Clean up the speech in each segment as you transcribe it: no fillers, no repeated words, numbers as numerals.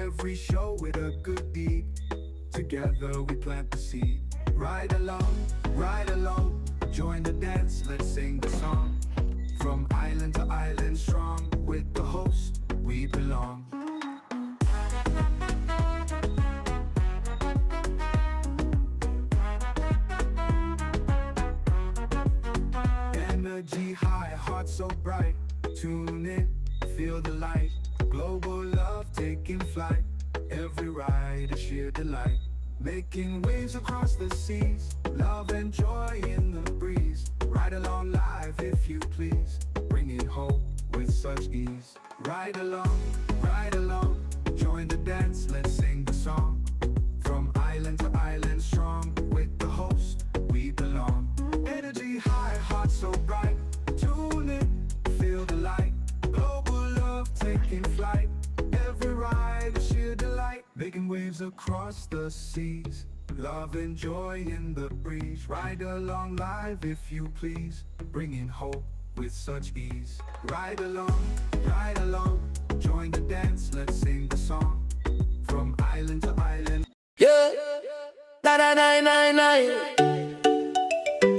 Every show with a good deed. Together we plant the seed. Ride along, join the dance, let's sing the song. From island to island strong, with the host we belong. Energy high, heart so bright. Tune in, feel the light. Global love taking flight. Every ride a sheer delight. Making waves across the seas. Love and joy in the breeze. Ride along live if you please. Bringing hope with such ease. Ride along, join the dance, let's sing the song. From island to island strong, with the host we belong. Energy high, heart so bright. Tune in, feel the light. Global love taking flight. Every ride a sheer delight. Making waves across the seas. Love and joy in the breeze. Ride along live if you please. Bringing hope with such ease. Ride along, join the dance, let's sing the song. From island to island. Yeah, na na na na na.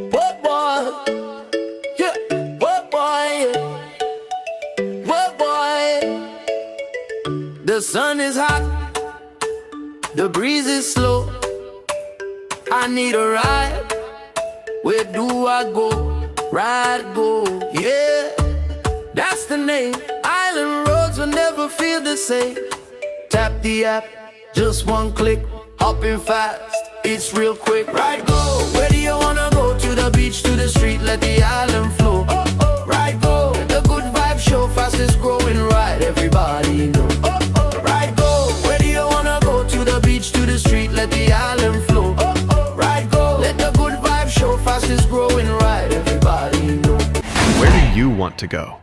What boy? Yeah, what boy? What boy? The sun is hot, the breeze is slow. I need a ride. Where do I go? Ride go, yeah. That's the name. Island roads will never feel the same. Tap the app, just one click. Hopping fast, it's real quick. Ride go. Where do you wanna go? To the beach, to the street, let the island flow. Ride go. The good vibe show, fastest growing ride. Everybody know. Ride go. Where do you wanna go? To the beach, to the street, let the island flow. Ride go. Let the good vibe show, fastest growing ride. Everybody know. Where do you want to go?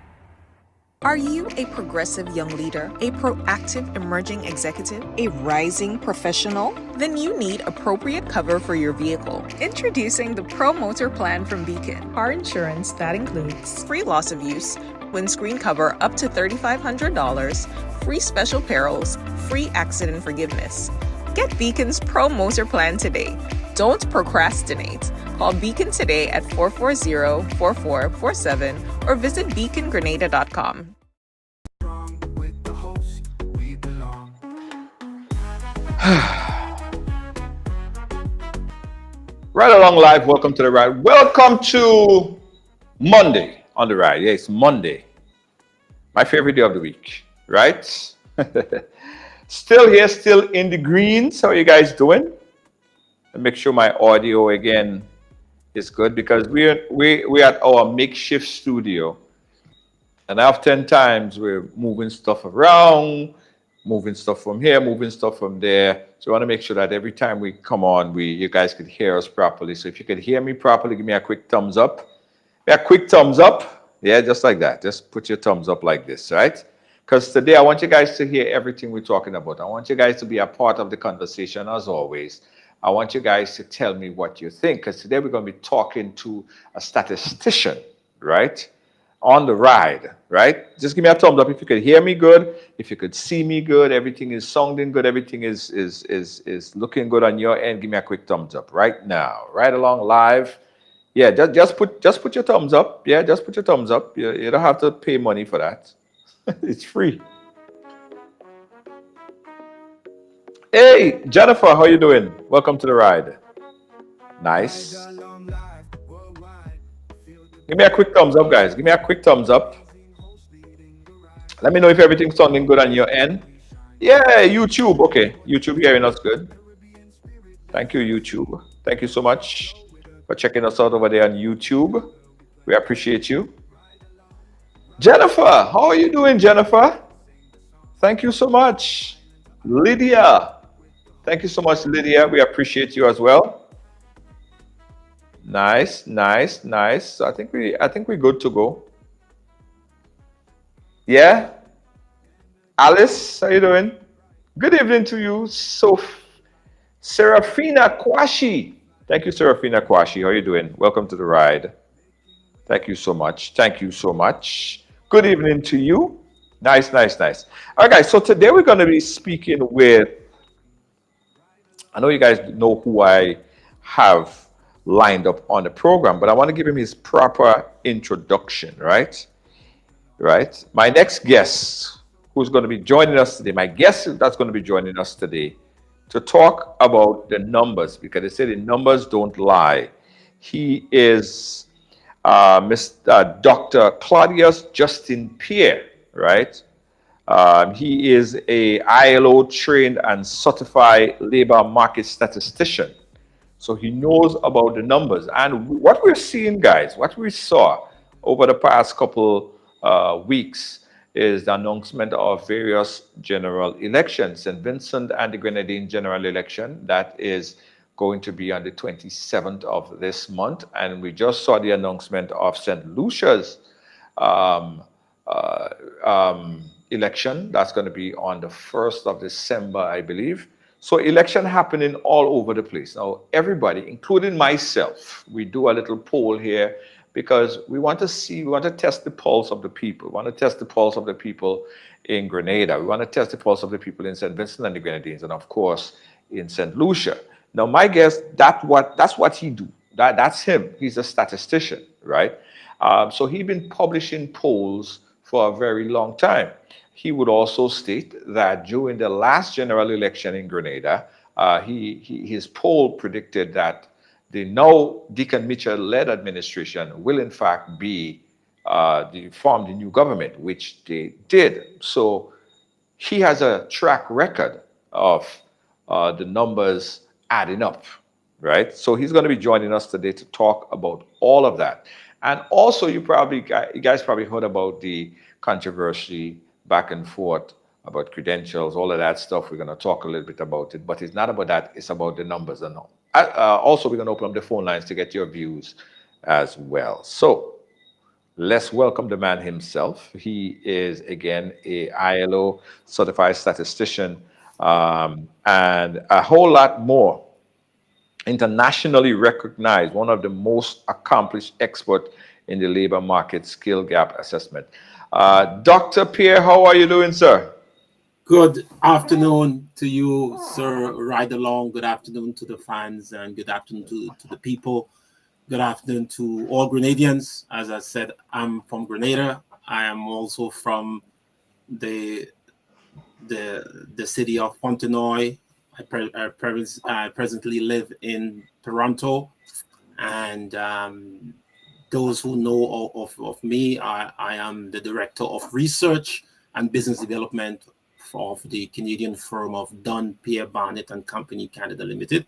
Are you a progressive young leader, a proactive emerging executive, a rising professional? Then you need appropriate cover for your vehicle. Introducing the Pro Motor Plan from Beacon. Car insurance that includes free loss of use, windscreen cover up to $3,500, free special perils, free accident forgiveness. Get Beacon's Pro Motor Plan today. Don't procrastinate. Call Beacon today at 440-4447 or visit beacongrenada.com. With the host we belong. Right along live, welcome to the ride. Welcome to Monday on the ride. Yeah, it's Monday. My favorite day of the week, right? Still here, still in the greens. How are you guys doing? And make sure my audio again is good because we're at our makeshift studio. And oftentimes we're moving stuff around, moving stuff from here, moving stuff from there. So we want to make sure that every time we come on, you guys could hear us properly. So if you could hear me properly, give me a quick thumbs up. A quick thumbs up. Yeah, just like that. Just put your thumbs up like this, right? Because today I want you guys to hear everything we're talking about. I want you guys to be a part of the conversation as always. I want you guys to tell me what you think, because today we're going to be talking to a statistician, right? On the ride, right? Just give me a thumbs up if you could hear me good, if you could see me good, everything is sounding good, everything is looking good on your end. Give me a quick thumbs up right now, right along live. Yeah, just put your thumbs up. Yeah, just put your thumbs up. You don't have to pay money for that. It's free. Hey, Jennifer, how you doing? Welcome to the ride. Nice. Give me a quick thumbs up, guys. Give me a quick thumbs up. Let me know if everything's sounding good on your end. Yeah, YouTube. Okay, YouTube hearing us good. Thank you, YouTube. Thank you so much for checking us out over there on YouTube. We appreciate you. Jennifer, how are you doing, Jennifer? Thank you so much. Lydia. Thank you so much, Lydia. We appreciate you as well. Nice, nice, nice. I think we're good to go. Yeah. Alice, how you doing? Good evening to you. So, Serafina Kwashi. Thank you, Serafina Kwashi. How you doing? Welcome to the ride. Thank you so much. Thank you so much. Good evening to you. Nice, nice, nice. All right, guys. So today we're going to be speaking with. I know you guys know who I have lined up on the program, but I want to give him his proper introduction, right? Right. My next guest, who's going to be joining us today, my guest that's going to be joining us today to talk about the numbers, because they say the numbers don't lie. He is Mr. Dr. Claudius Justine Pierre, right? He is a ILO trained and certified labor market statistician. So he knows about the numbers. And what we're seeing, guys, what we saw over the past couple weeks is the announcement of various general elections. St. Vincent and the Grenadine general election, that is going to be on the 27th of this month. And we just saw the announcement of St. Lucia's um, uh, election. That's going to be on the 1st of December, I believe. So election happening all over the place. Now, everybody, including myself, we do a little poll here because we want to see, we want to test the pulse of the people. We want to test the pulse of the people in Grenada. We want to test the pulse of the people in St. Vincent and the Grenadines, and of course, in St. Lucia. Now, my guess, that's what he do. That's him. He's a statistician, right? So he's been publishing polls for a very long time. He would also state that during the last general election in Grenada, his poll predicted that the now Deacon Mitchell-led administration will in fact be form the new government, which they did. So he has a track record of the numbers adding up, right? So he's going to be joining us today to talk about all of that. And also, you guys probably heard about the controversy back and forth about credentials, all of that stuff. We're going to talk a little bit about it, but it's not about that. It's about the numbers and all. Also, we're going to open up the phone lines to get your views as well. So let's welcome the man himself. He is, again, a ILO certified statistician and a whole lot more. Internationally recognized, one of the most accomplished expert in the labor market skill gap assessment. Dr. Pierre, how are you doing, sir? Good afternoon to you, sir. Ride along. Good afternoon to the fans, and good afternoon to the people. Good afternoon to all Grenadians. As I said, I'm from Grenada. I am also from the city of Fontenoy. I presently live in Toronto, and those who know of me, I am the director of research and business development of the Canadian firm of Dunn, Pierre, Barnett and Company Canada Limited.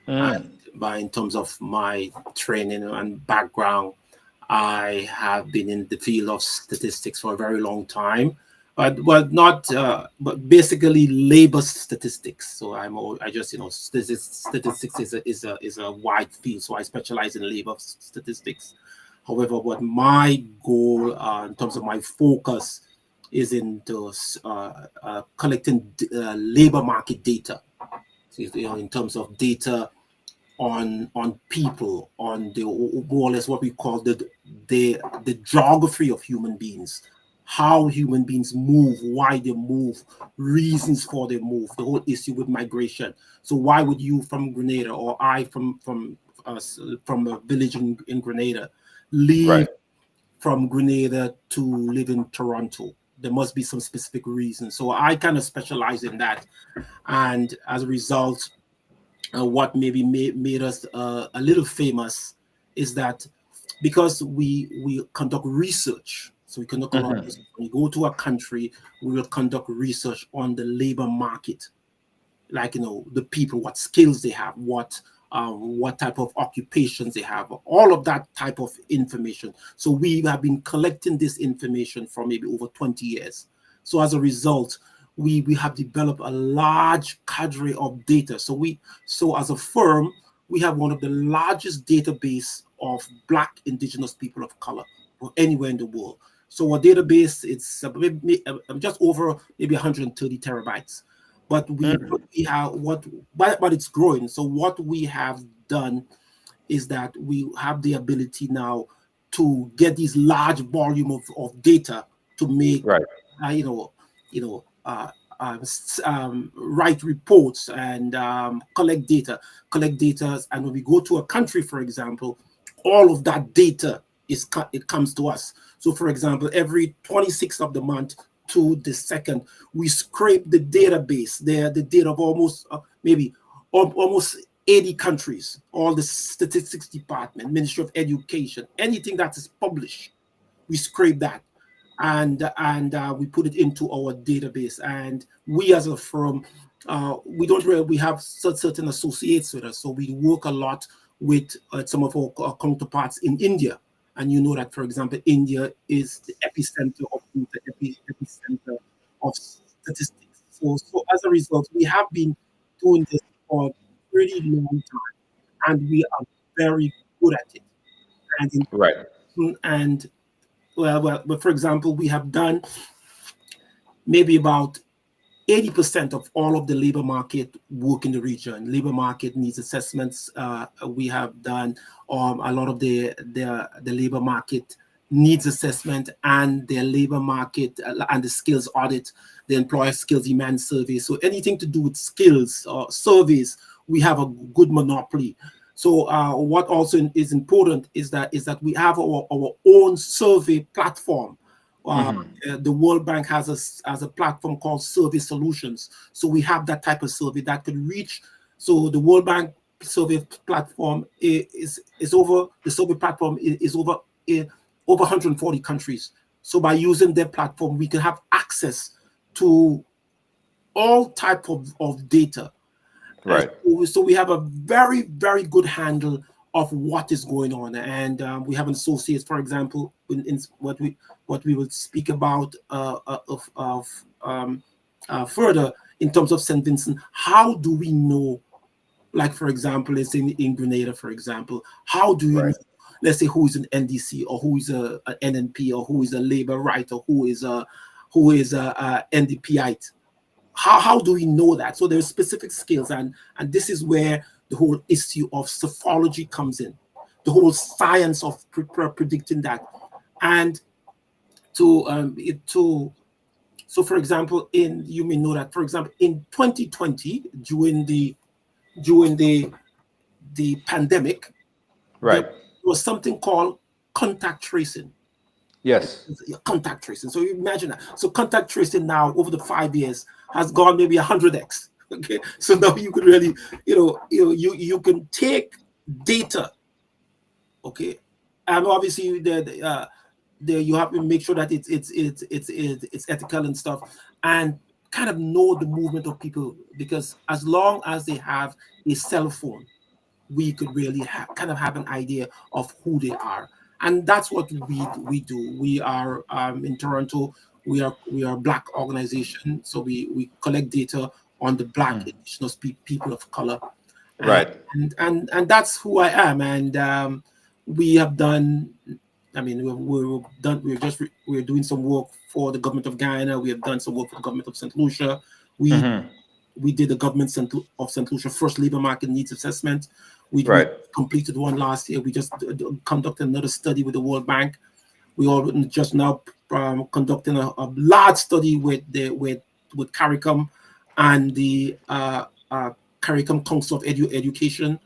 And in terms of my training and background, I have been in the field of statistics for a very long time. But basically labor statistics. So statistics is a wide field. So I specialize in labor statistics. However, what my goal in terms of my focus is into collecting labor market data. So, in terms of data on people, on the more or less what we call the geography of human beings. How human beings move, why they move, reasons for their move, the whole issue with migration. So why would you from Grenada or I from a village in Grenada leave from Grenada to live in Toronto? There must be some specific reason. So I kind of specialize in that. And as a result, what maybe made us a little famous is that because we conduct research. So we conduct a lot of research. When you go to a country, we will conduct research on the labor market, like the people, what skills they have, what type of occupations they have, all of that type of information. So we have been collecting this information for maybe over 20 years. So as a result, we have developed a large cadre of data. So as a firm, we have one of the largest database of Black Indigenous people of color anywhere in the world. So our database, it's just over maybe 130 terabytes. But we have but it's growing. So what we have done is that we have the ability now to get these large volume of data to make you know, write reports and collect data, and when we go to a country, for example, all of that data it comes to us. So, for example, every 26th of the month to the second, we scrape the database, the data of almost maybe almost 80 countries, all the statistics department, Ministry of Education, anything that is published, we scrape that and we put it into our database. And we as a firm, we have certain associates with us, so we work a lot with some of our counterparts in India. And you know that, for example, India is the epicenter of epicenter of statistics. So as a result, we have been doing this for a pretty long time, and we are very good at it. And Right. and but for example, we have done maybe about 80% of all of the labor market work in the region. Labor market needs assessments. We have done a lot of the labor market needs assessment and the labor market and the skills audit, the employer skills demand survey. So anything to do with skills or surveys, we have a good monopoly. So what also is important is that we have our own survey platform. The World Bank has a platform called Survey Solutions. So we have that type of survey that could reach. So the World Bank survey platform is over. The survey platform is over 140 countries. So by using their platform, we can have access to all type of data. Right. So we have a very, very good handle of what is going on, and we have an associates, for example, in what we will speak about further in terms of St. Vincent. How do we know, like for example, let's say in Grenada, for example, how do you know, let's say, who is an NDC or who is a NNP or who is a labor right or who is a NDPite? How do we know that? So there's specific skills, and this is where the whole issue of psephology comes in, the whole science of predicting that. And so for example, you may know that, for example, in 2020, during the pandemic, Right. there was something called contact tracing. Yes. Contact tracing. So you imagine that. So contact tracing now over the 5 years has gone maybe 100x. Okay, so now you could really, you can take data. Okay, and obviously you have to make sure that it's ethical and stuff, and kind of know the movement of people, because as long as they have a cell phone, we could really kind of have an idea of who they are. And that's what we do. We are in Toronto. We are a Black organization, so we collect data on the Black Indigenous people of color. Right. And that's who I am. And we have done. I mean, we're doing some work for the government of Guyana. We have done some work for the government of St. Lucia. We did the government of St. Lucia first labor market needs assessment. We completed one last year. We just conducted another study with the World Bank. We all just now conducting a large study with CARICOM and the CARICOM Council of Education.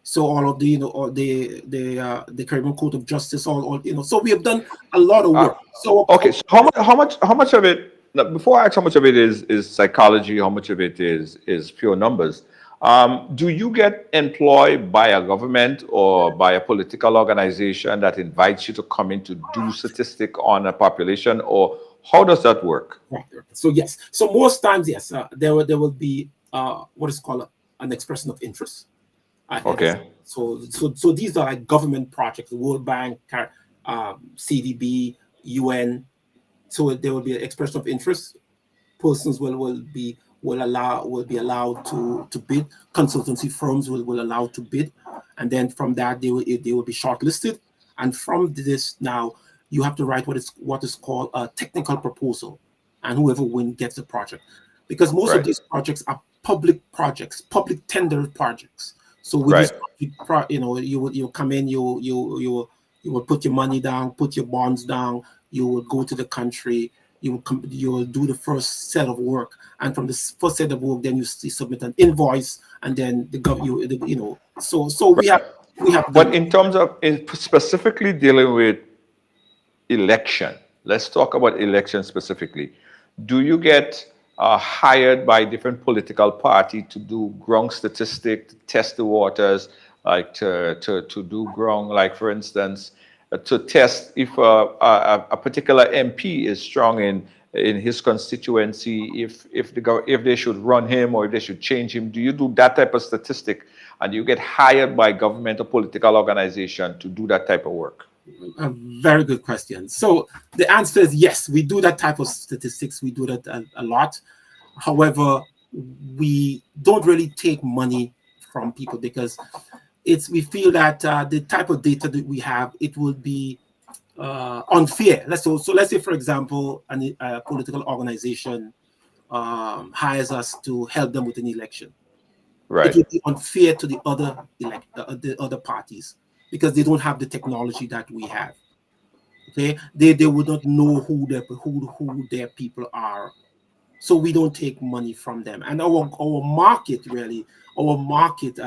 So all of the the Caribbean Court of Justice, all. So we have done a lot of work. So okay, so how much of it? Now, before I ask how much of it is psychology, how much of it is pure numbers? Do you get employed by a government or by a political organization that invites you to come in to do statistic on a population, or how does that work? So yes, so most times yes, there will be what is called an expression of interest. Okay. So these are like government projects, the World Bank, CDB, UN. So there will be an expression of interest. Persons will be allowed to bid. Consultancy firms will allow to bid, and then from that they will be shortlisted. And from this, now you have to write what is called a technical proposal, and whoever wins gets the project. Because most of these projects are public projects, public tender projects. So with this, you come in, you will put your money down, put your bonds down. You will go to the country. you will do the first set of work, and from this first set of work, then you submit an invoice, and then So we have But done. in terms of specifically dealing with election, let's talk about election specifically. Do you get hired by different political party to do ground statistic, to test the waters, like to do ground, like for instance, to test if a particular MP is strong in his constituency, if they should run him or if they should change him? Do you do that type of statistic, and you get hired by government or political organization to do that type of work? A very good question. So the answer is yes, we do that type of statistics. We do that a lot. However, we don't really take money from people because we feel that the type of data that we have, it would be unfair. Let's say, for example, a political organization hires us to help them with an election. It Right. would be unfair to the other parties because they don't have the technology that we have. Okay, they would not know who their people are, so we don't take money from them. And our market really, our market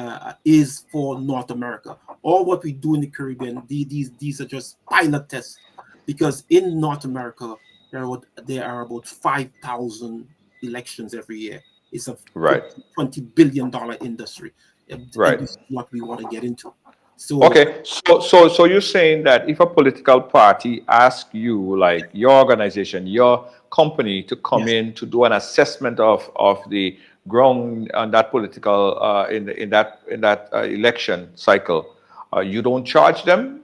is for North America. All what we do in the Caribbean, these are just pilot tests, because in North America there are about 5,000 elections every year. It's a Right. $20 billion industry, and Right. this is what we want to get into. So Okay, so you're saying that if a political party asks you, like your organization, your company, to come yes. in to do an assessment of the ground on that political in that election cycle, you don't charge them?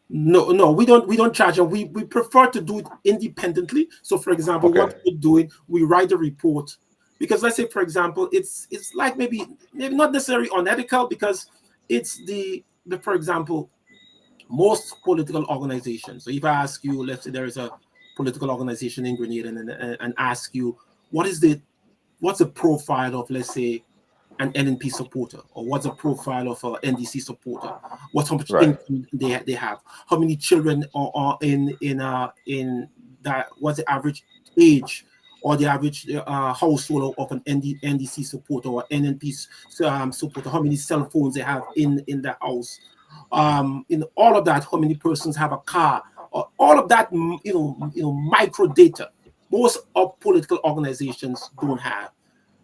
No, we don't charge them. We prefer to do it independently. So, for example, what Okay. we're doing, we write a report, because let's say, for example, it's like maybe not necessarily unethical, because it's for example, most political organizations. So if I ask you, let's say there is a political organization in Grenada, and ask you what's the profile of, let's say, an NNP supporter, or what's a profile of an NDC supporter? How much Right. income they have? How many children are in that? What's the average age or the average household of an NDC supporter or NNP supporter? How many cell phones they have in the house? In all of that, how many persons have a car? All of that, micro data. Most of political organizations don't have.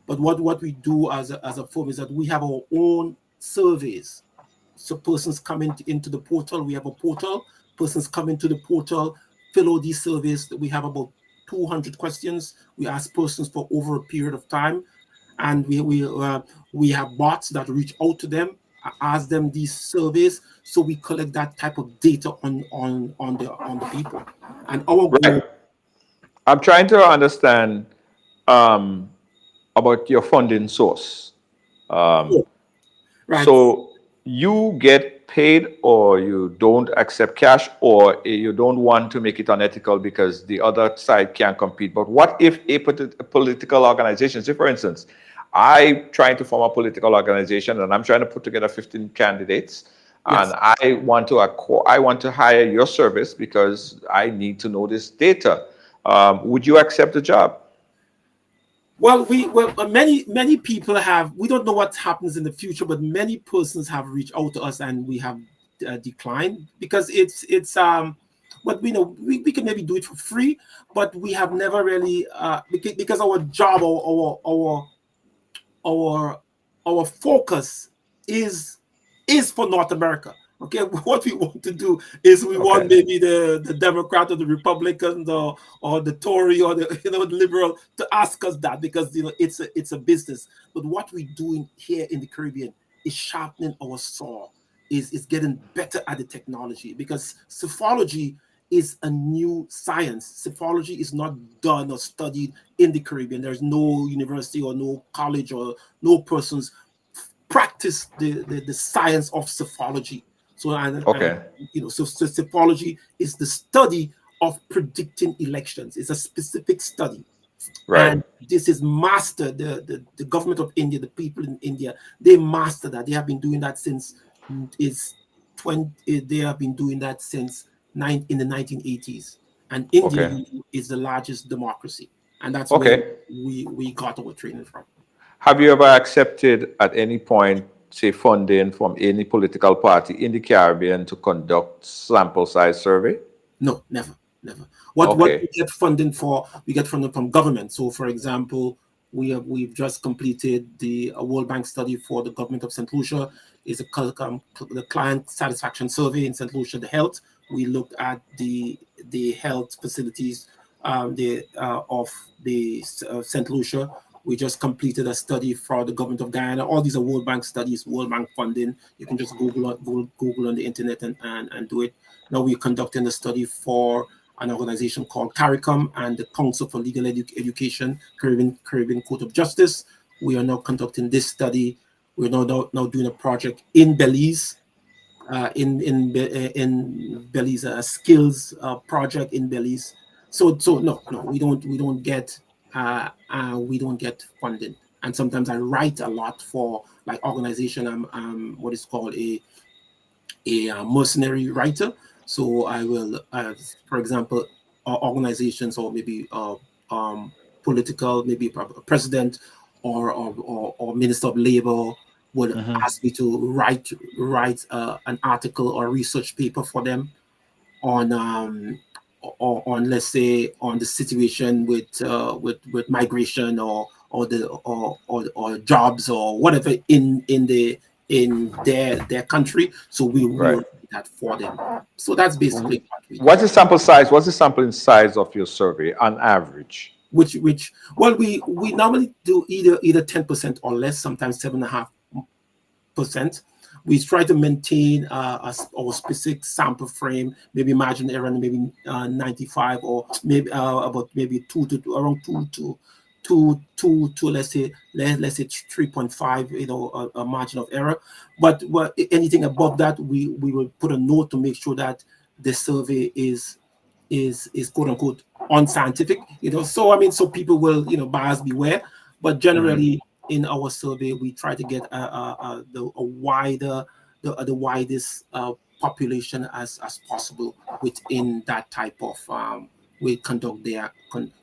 But what we do as a firm is that we have our own surveys. So persons come into the portal. We have a portal. Persons come into the portal, fill out these surveys. We have about 200 questions. We ask persons for over a period of time, and we have bots that reach out to them, ask them these surveys. So we collect that type of data on the people. And our Right. goal. I'm trying to understand um, about your funding source. Um, Right. So you get paid, or you don't accept cash, or you don't want to make it unethical because the other side can't compete. But what if a political organization, say for instance, I trying to form a political organization and I'm trying to put together 15 candidates, and Yes. I want to hire your service because I need to know this data. Would you accept the job? Well, many people have. We don't know what happens in the future, but many persons have reached out to us, and we have declined, because it's. But we know we can maybe do it for free, but we have never really because our job, our our focus is for North America. Okay, what we want to do is we want Okay. maybe the Democrat or the Republican or the Tory or the the Liberal to ask us that, because it's a business. But what we doing here in the Caribbean is sharpening our saw, is getting better at the technology, because psephology is a new science. Psephology is not done or studied in the Caribbean. There's no university or no college or no persons practice the science of psephology. So Okay. so psephology is the study of predicting elections. It's a specific study, Right. and this is mastered. The government of India, the people in India, they master that. They have been doing that since is 20. They have been doing that since in the 1980s. and India Okay. is the largest democracy, and that's where Okay. we got our training from. Have you ever accepted at any point, say, funding from any political party in the Caribbean to conduct sample size survey? No, never, never. What we Okay. get funding for? We get funding from government. So, for example, we've just completed the World Bank study for the government of St. Lucia. Is the client satisfaction survey in St. Lucia, the health. We looked at the health facilities of the St. Lucia. We just completed a study for the government of Guyana. All these are World Bank studies, World Bank funding. You can just Google on the internet and do it. Now we're conducting a study for an organization called CARICOM and the Council for Legal Education, Caribbean Court of Justice. We are now conducting this study. We're now doing a project in Belize, in Belize, a skills project in Belize. So no, we don't get funding. And sometimes I write a lot for like organization. I'm what is called a mercenary writer. So I will, for example, organizations or maybe political, maybe a president or minister of labor would ask me to write an article or research paper for them on on let's say on the situation with migration or jobs or whatever in their country. So we will Right. do that for them. So that's basically what we do. What's the sample size? What's the sampling size of your survey on average? Which well we normally do either 10% or less, sometimes 7.5%. We try to maintain our specific sample frame, maybe margin error, maybe 95 or maybe about maybe around two let's say 3.5, a margin of error. But anything above that, we will put a note to make sure that the survey is quote unquote unscientific. So I mean, so people will, buyers beware. But generally, in our survey, we try to get the widest population as possible within that type of we conduct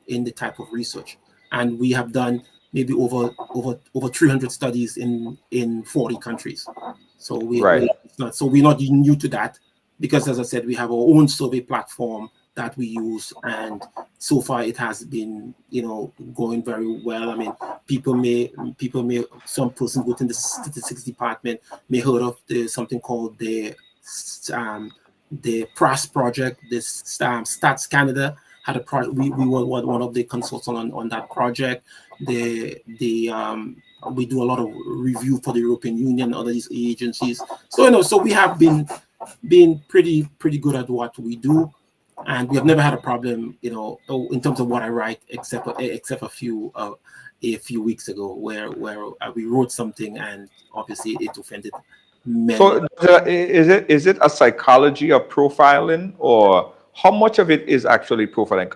in the type of research. And we have done maybe over 300 studies in 40 countries. So Right. we're not new to that, because as I said, we have our own survey platform that we use, and so far it has been going very well. I mean, some persons within the statistics department may heard of something called the PRAS project. This Stats Canada had a project. We were one of the consultants on that project. We do a lot of review for the European Union and other these agencies. So we have been pretty good at what we do, and we have never had a problem, in terms of what I write, except a few weeks ago where we wrote something and obviously it offended many. So is it a psychology of profiling, or how much of it is actually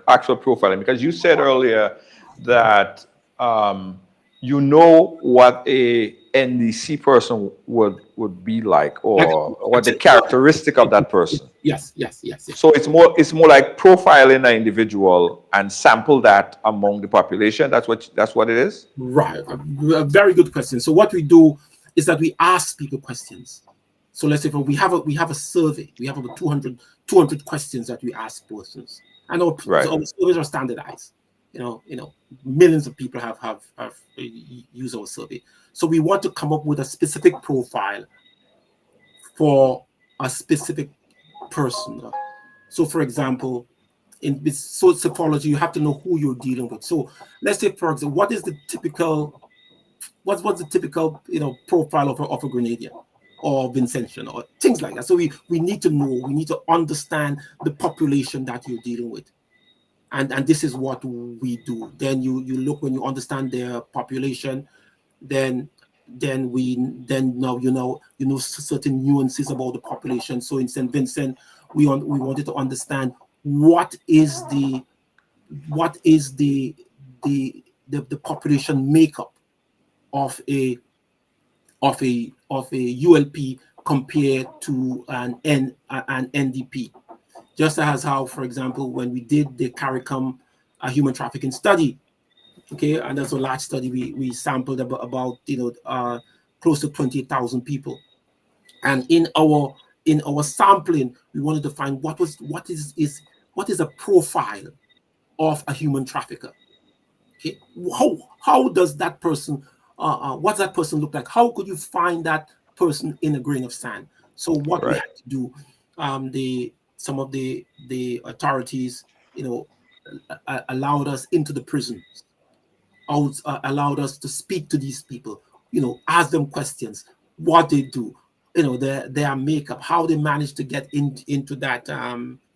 actual profiling? Because you said earlier that you know what a NDC person would be like, or what the characteristic of that person. Yes. So it's more like profiling an individual and sample that among the population. That's what it is. Right. A very good question. So what we do is that we ask people questions. So let's say we have a survey. We have about 200 questions that we ask persons. And our surveys are standardized. Millions of people have used our survey. So we want to come up with a specific profile for a specific person. So for example, in psychology, you have to know who you're dealing with. So let's say, for example, what's the typical profile of a Grenadian or Vincentian or things like that. So we need to know, we need to understand the population that you're dealing with. And this is what we do. Then you look, when you understand their population, then now you know certain nuances about the population. So in St. Vincent, we wanted to understand what is the population makeup of a ULP compared to an NDP. Just as how, for example, when we did the CARICOM human trafficking study, okay, and that's a large study, we sampled about close to 20,000 people, and in our sampling, we wanted to find what is a profile of a human trafficker. Okay, how does that person, what's that person look like? How could you find that person in a grain of sand? So what we Right. had to do, some of the authorities, allowed us into the prisons, allowed us to speak to these people, ask them questions, what they do, their makeup, how they manage to get into that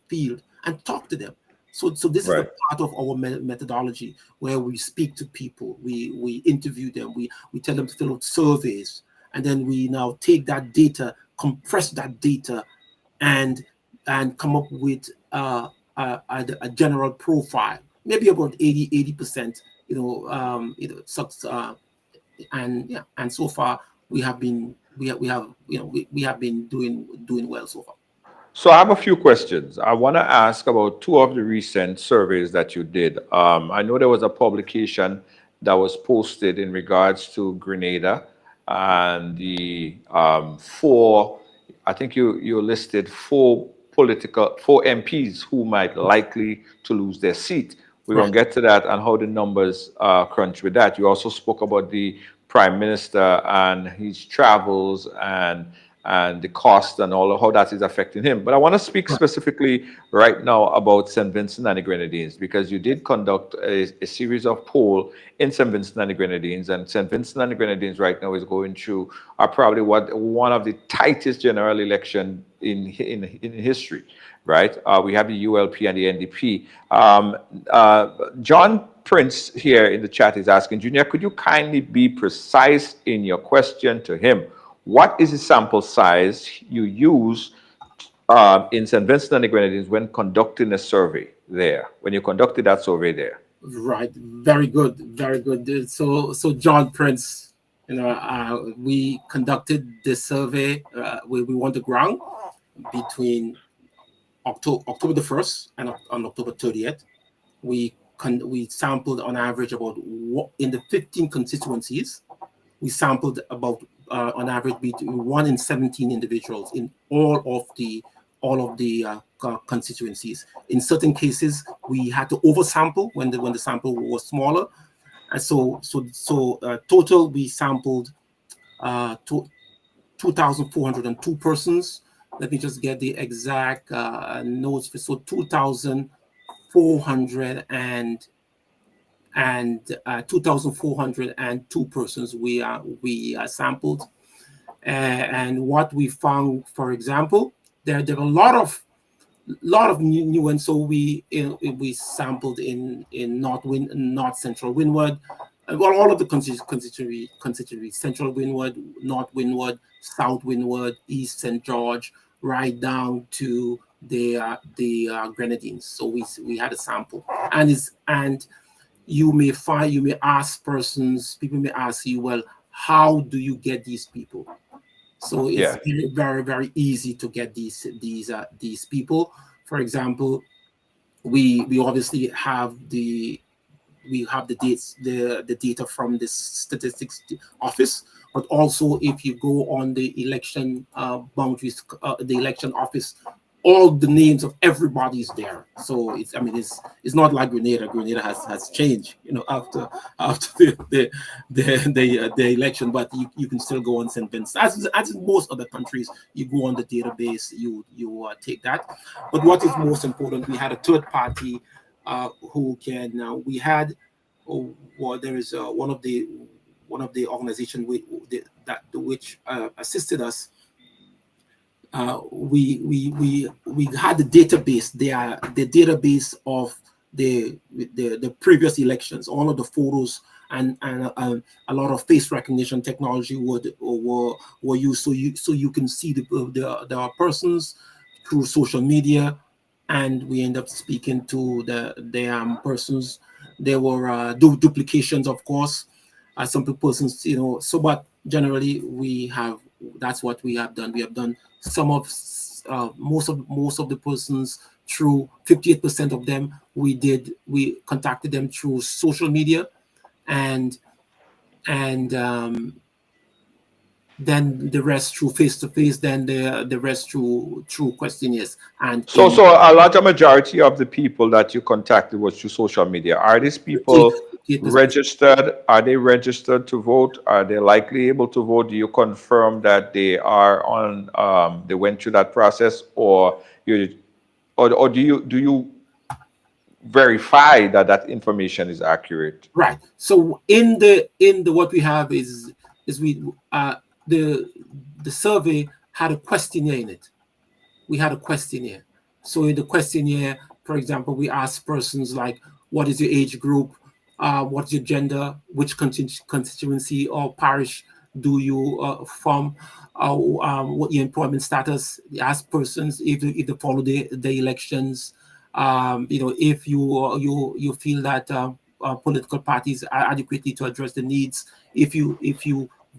field, and talk to them. So this is the Right. part of our methodology where we speak to people, we interview them, we tell them to fill out surveys, and then we now take that data, compress that data, and come up with a general profile, maybe about 80%, and yeah, and so far we have been doing well so far. So I have a few questions. I want to ask about two of the recent surveys that you did. I know there was a publication that was posted in regards to Grenada and the four, I think you listed four MPs who might likely to lose their seat. We're going Right. to get to that and how the numbers crunch with that. You also spoke about the Prime Minister and his travels and the cost and all of how that is affecting him. But I want to speak specifically right now about St. Vincent and the Grenadines, because you did conduct a series of poll in St. Vincent and the Grenadines, and St. Vincent and the Grenadines right now is going through probably one of the tightest general election in history. Right, we have the ULP and the NDP. John Prince here in the chat is asking, Junior, could you kindly be precise in your question to him? What is the sample size you use in St. Vincent and the Grenadines when conducting a survey there, when you conducted that survey there? Right, very good, very good. So John Prince, we conducted this survey. We went to ground between October the 1st and on October 30th. We sampled on average about, in the 15 constituencies, we sampled about on average between 1 in 17 individuals in all of the constituencies. In certain cases, we had to oversample when the sample was smaller, and so total we sampled 2,402 persons. Let me just get the exact notes. So 2,402 persons we sampled, and what we found, for example, there are a lot of new ones. So we sampled in North Central Windward, well, all of the constituencies: Central Windward, North Windward, South Windward, East St. George, right down to the Grenadines. So we had a sample, and you may ask persons, people may ask you, well, how do you get these people? So it's very, very easy to get these people. For example, we obviously have the dates, the data from the statistics office, but also if you go on the election boundaries, the election office, all the names of everybody's there. So it's not like Grenada. Grenada has changed, after the election, but you can still go on St. Vincent. As in most other countries, you go on the database, you take that. But what is most important, we had a third party who can. We had, there is one of the organizations which assisted us. We had the database. The database of the previous elections, all of the photos and a lot of face recognition technology were used, so you can see the persons through social media, and we end up speaking to the persons. There were duplications, of course, some persons, so, but generally that's what we have done. We have done some of most of the persons through 58% of them. We contacted them through social media, and then the rest through face to face. Then the rest through questionnaires and So, in so a larger majority of the people that you contacted was through social media. Are these people 58%. registered? Are they registered to vote? Are they likely able to vote? Do you confirm that they are on? They went through that process, or do you verify that that information is accurate? Right. So in the what we have is we the survey had a questionnaire in it. We had a questionnaire. So in the questionnaire, for example, we asked persons like, what is your age group? What's your gender? Which constituency or parish do you from? What your employment status? We asked persons if they follow the elections. If you feel that political parties are adequately to address the needs. If you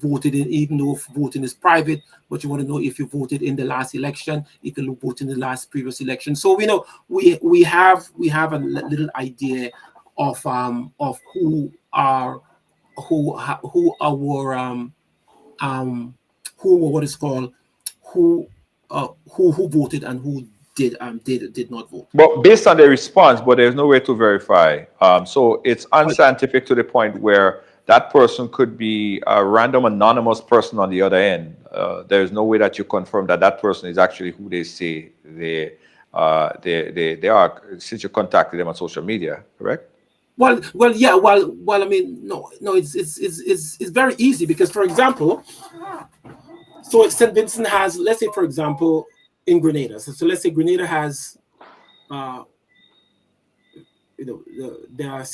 voted in, even though voting is private, but you want to know if you voted in the last election, if you voted in the last previous election. So we know we have a little idea of who are who our who what is called who voted and who did not vote. But based on the response, but there's no way to verify. So it's unscientific to the point where that person could be a random anonymous person on the other end. There's no way that you confirm that that person is actually who they say they are, since you contacted them on social media, correct? Yeah. I mean, no. It's very easy because, for example, so St. Vincent has, let's say, for example, in Grenada. So let's say Grenada has, there are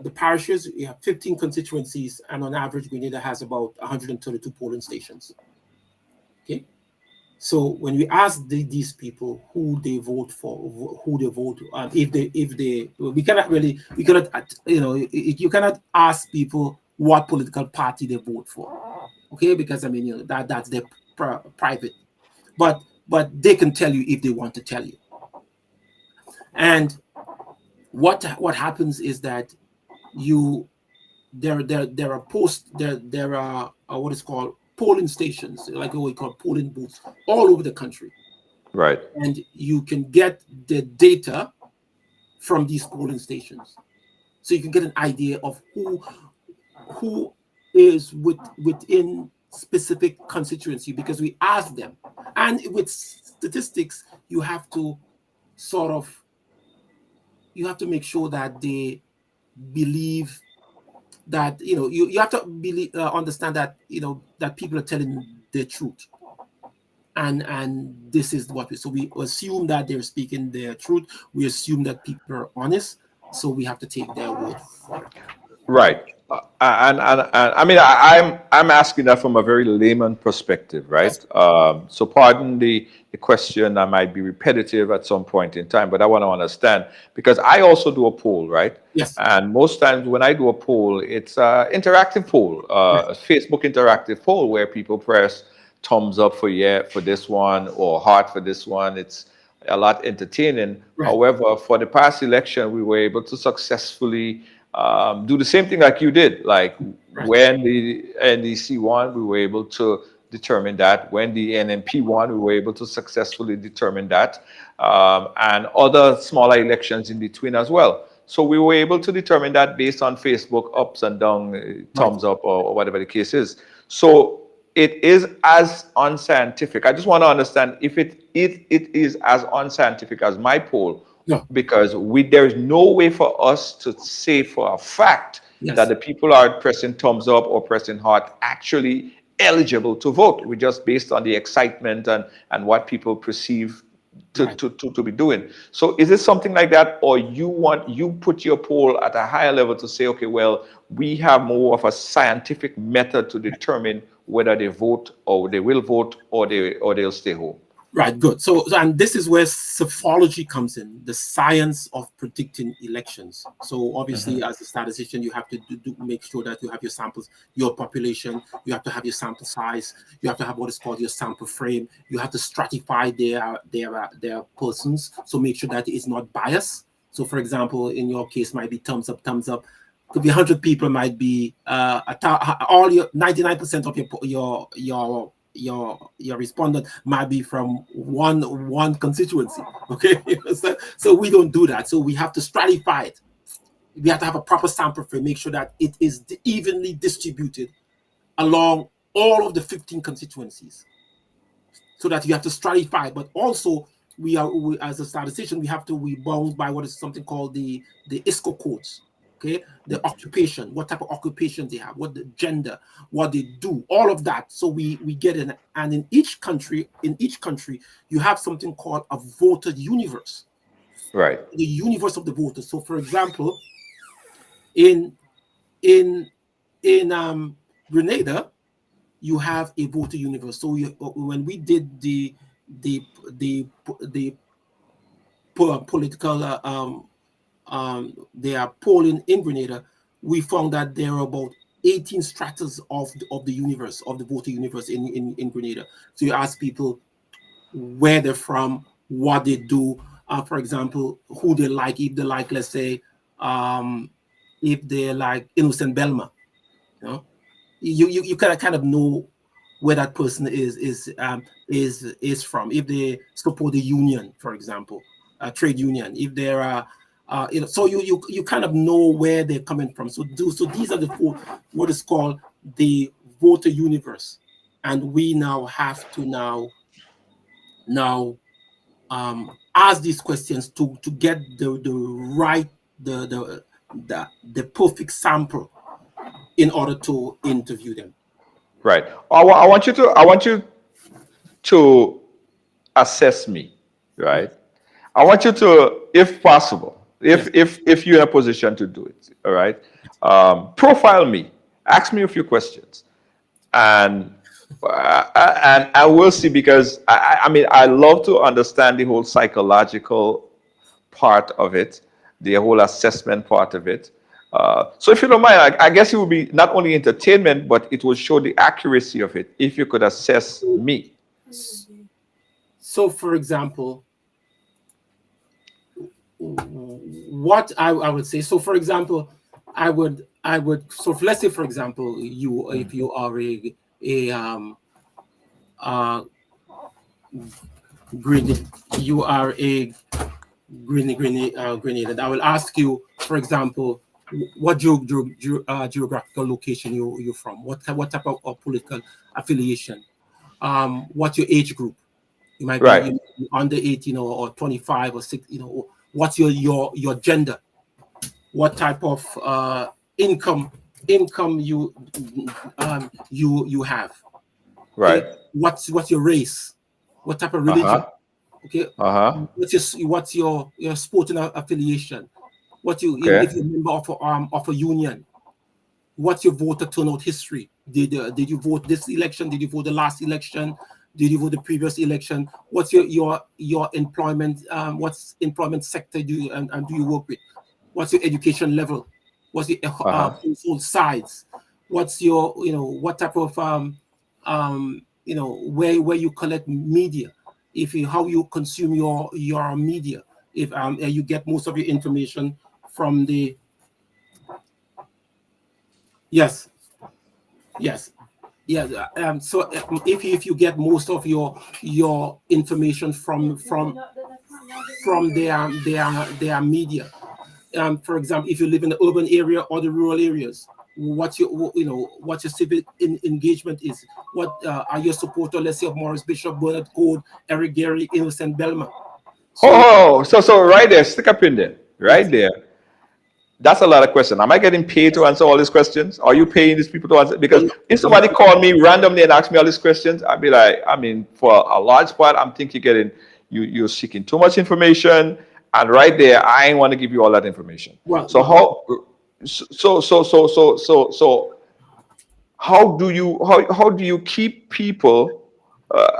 the parishes. You have 15 constituencies, and on average, Grenada has about 132 polling stations. Okay. So when we ask these people who they vote for, we cannot you cannot ask people what political party they vote for, okay? Because I mean, that's their private, but they can tell you if they want to tell you. And what happens is that there are what is called polling stations, like what we call polling booths, all over the country. Right. And you can get the data from these polling stations, so you can get an idea of who is within specific constituency, because we ask them. And with statistics, you have to make sure that they believe that you have to believe understand that that people are telling the truth, and this is what we assume that they're speaking their truth. We assume that people are honest, so we have to take their word for it. Right. And I mean, I'm asking that from a very layman perspective, right? Yes. So pardon the question. I might be repetitive at some point in time, but I want to understand, because I also do a poll, right? Yes. And most times when I do a poll, it's an interactive poll, a Facebook interactive poll where people press thumbs up for this one, or heart for this one. It's a lot entertaining. Right. However, for the past election, we were able to successfully do the same thing like you did. Like when the NDC won, we were able to determine that. When the NMP won, we were able to successfully determine that. And other smaller elections in between as well. So we were able to determine that based on Facebook ups and down, thumbs up, or whatever the case is. So it is as unscientific. I just want to understand if it is as unscientific as my poll. No. Because there is no way for us to say for a fact that the people are pressing thumbs up or pressing heart actually eligible to vote. We just based on the excitement and what people perceive to be doing. So is it something like that, or you put your poll at a higher level to say, okay, well, we have more of a scientific method to determine whether they vote, or they will vote, or they'll stay home? Right, good. And this is where psephology comes in, the science of predicting elections. So obviously, as a statistician, you have to make sure that you have your samples, your population, you have to have your sample size, you have to have what is called your sample frame, you have to stratify their persons, so make sure that it's not biased. So for example, in your case, might be thumbs up, thumbs up. Could be 100 people, might be all your 99% of your respondent might be from one constituency. Okay, so we don't do that. So we have to stratify it. We have to have a proper sample frame, make sure that it is evenly distributed along all of the 15 constituencies, so that you have to stratify. But also, we as a statistician, we bound by what is something called the ISCO codes. Okay, the occupation, what type of occupation they have, what the gender, what they do, all of that. So we get in, and in each country, you have something called a voter universe. Right. The universe of the voters. So, for example, in Grenada, you have a voter universe. So when we did the political they are polling in Grenada, we found that there are about 18 stratas of the universe, of the voter universe in Grenada. So you ask people where they're from, what they do, for example, who they like, if they like, let's say, if they like Innocent Belma, you know, you kind of know where that person is from. If they support the union, for example, a trade union, if they're so you kind of know where they're coming from. So these are the four, what is called the voter universe, and we now have to ask these questions to get the right the perfect sample in order to interview them. Right. I want you to assess me. Right. I want you to, if possible, if you're in a position to do it, all right, profile me, ask me a few questions, and I will see, because I mean, I love to understand the whole psychological part of it, the whole assessment part of it. So if you don't mind, I guess it will be not only entertainment, but it will show the accuracy of it if you could assess me. So, for example, what I would say. So, for example, I would. So, let's say, for example, if you are you are a Grenadian. I will ask you, for example, what geographical location you're from. What type of political affiliation? What's your age group? You might be under 18 or 25 or 6. What's your gender? What type of income you have? Right. Okay? What's your race? What type of religion? Okay. What's your sporting affiliation? If you're a member of a union? What's your voter turnout history? Did you vote this election? Did you vote the last election? Did you vote the previous election? What's your employment? What's employment sector do you work with? What's your education level? What's your household size? What's your what type of where you collect media? How you consume your media? If you get most of your information from the yes. So if you get most of your information from their media, for example, if you live in the urban area or the rural areas, what your civic engagement is. What are your supporter? Let's say of Morris Bishop, Bernard Code, Eric Gary, Innocent Belma. So right there, stick up in there, right there. That's a lot of questions. Am I getting paid to answer all these questions? Are you paying these people to answer? Because if somebody called me randomly and asked me all these questions, I'd be like, I mean, for a large part, I'm thinking you're seeking too much information, and right there, I ain't want to give you all that information. So how do you keep people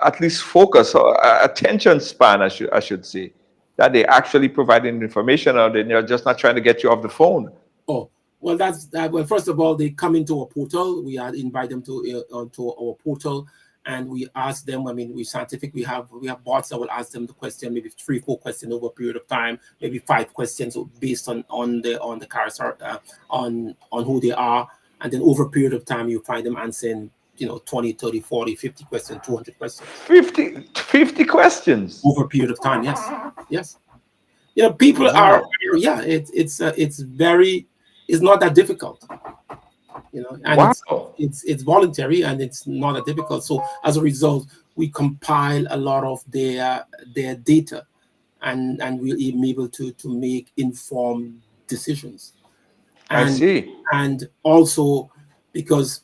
at least focus or attention span, I should say, that they actually providing information, or they're just not trying to get you off the phone. Oh, well, that's that. Well, first of all, they come into our portal. We invite them to our portal, and we ask them. I mean, we scientific. We have bots that will ask them the question, maybe 3-4 questions over a period of time, maybe 5 questions based on the character, on who they are, and then over a period of time, you find them answering 20, 30, 40, 50 questions, 200 questions 50 questions. over a period of time. Yes, yes. People are, Wow. yeah, it's not that difficult, and Wow. it's voluntary, and it's not that difficult. So as a result, we compile a lot of their data, and we'll be able to make informed decisions. I And see. also, because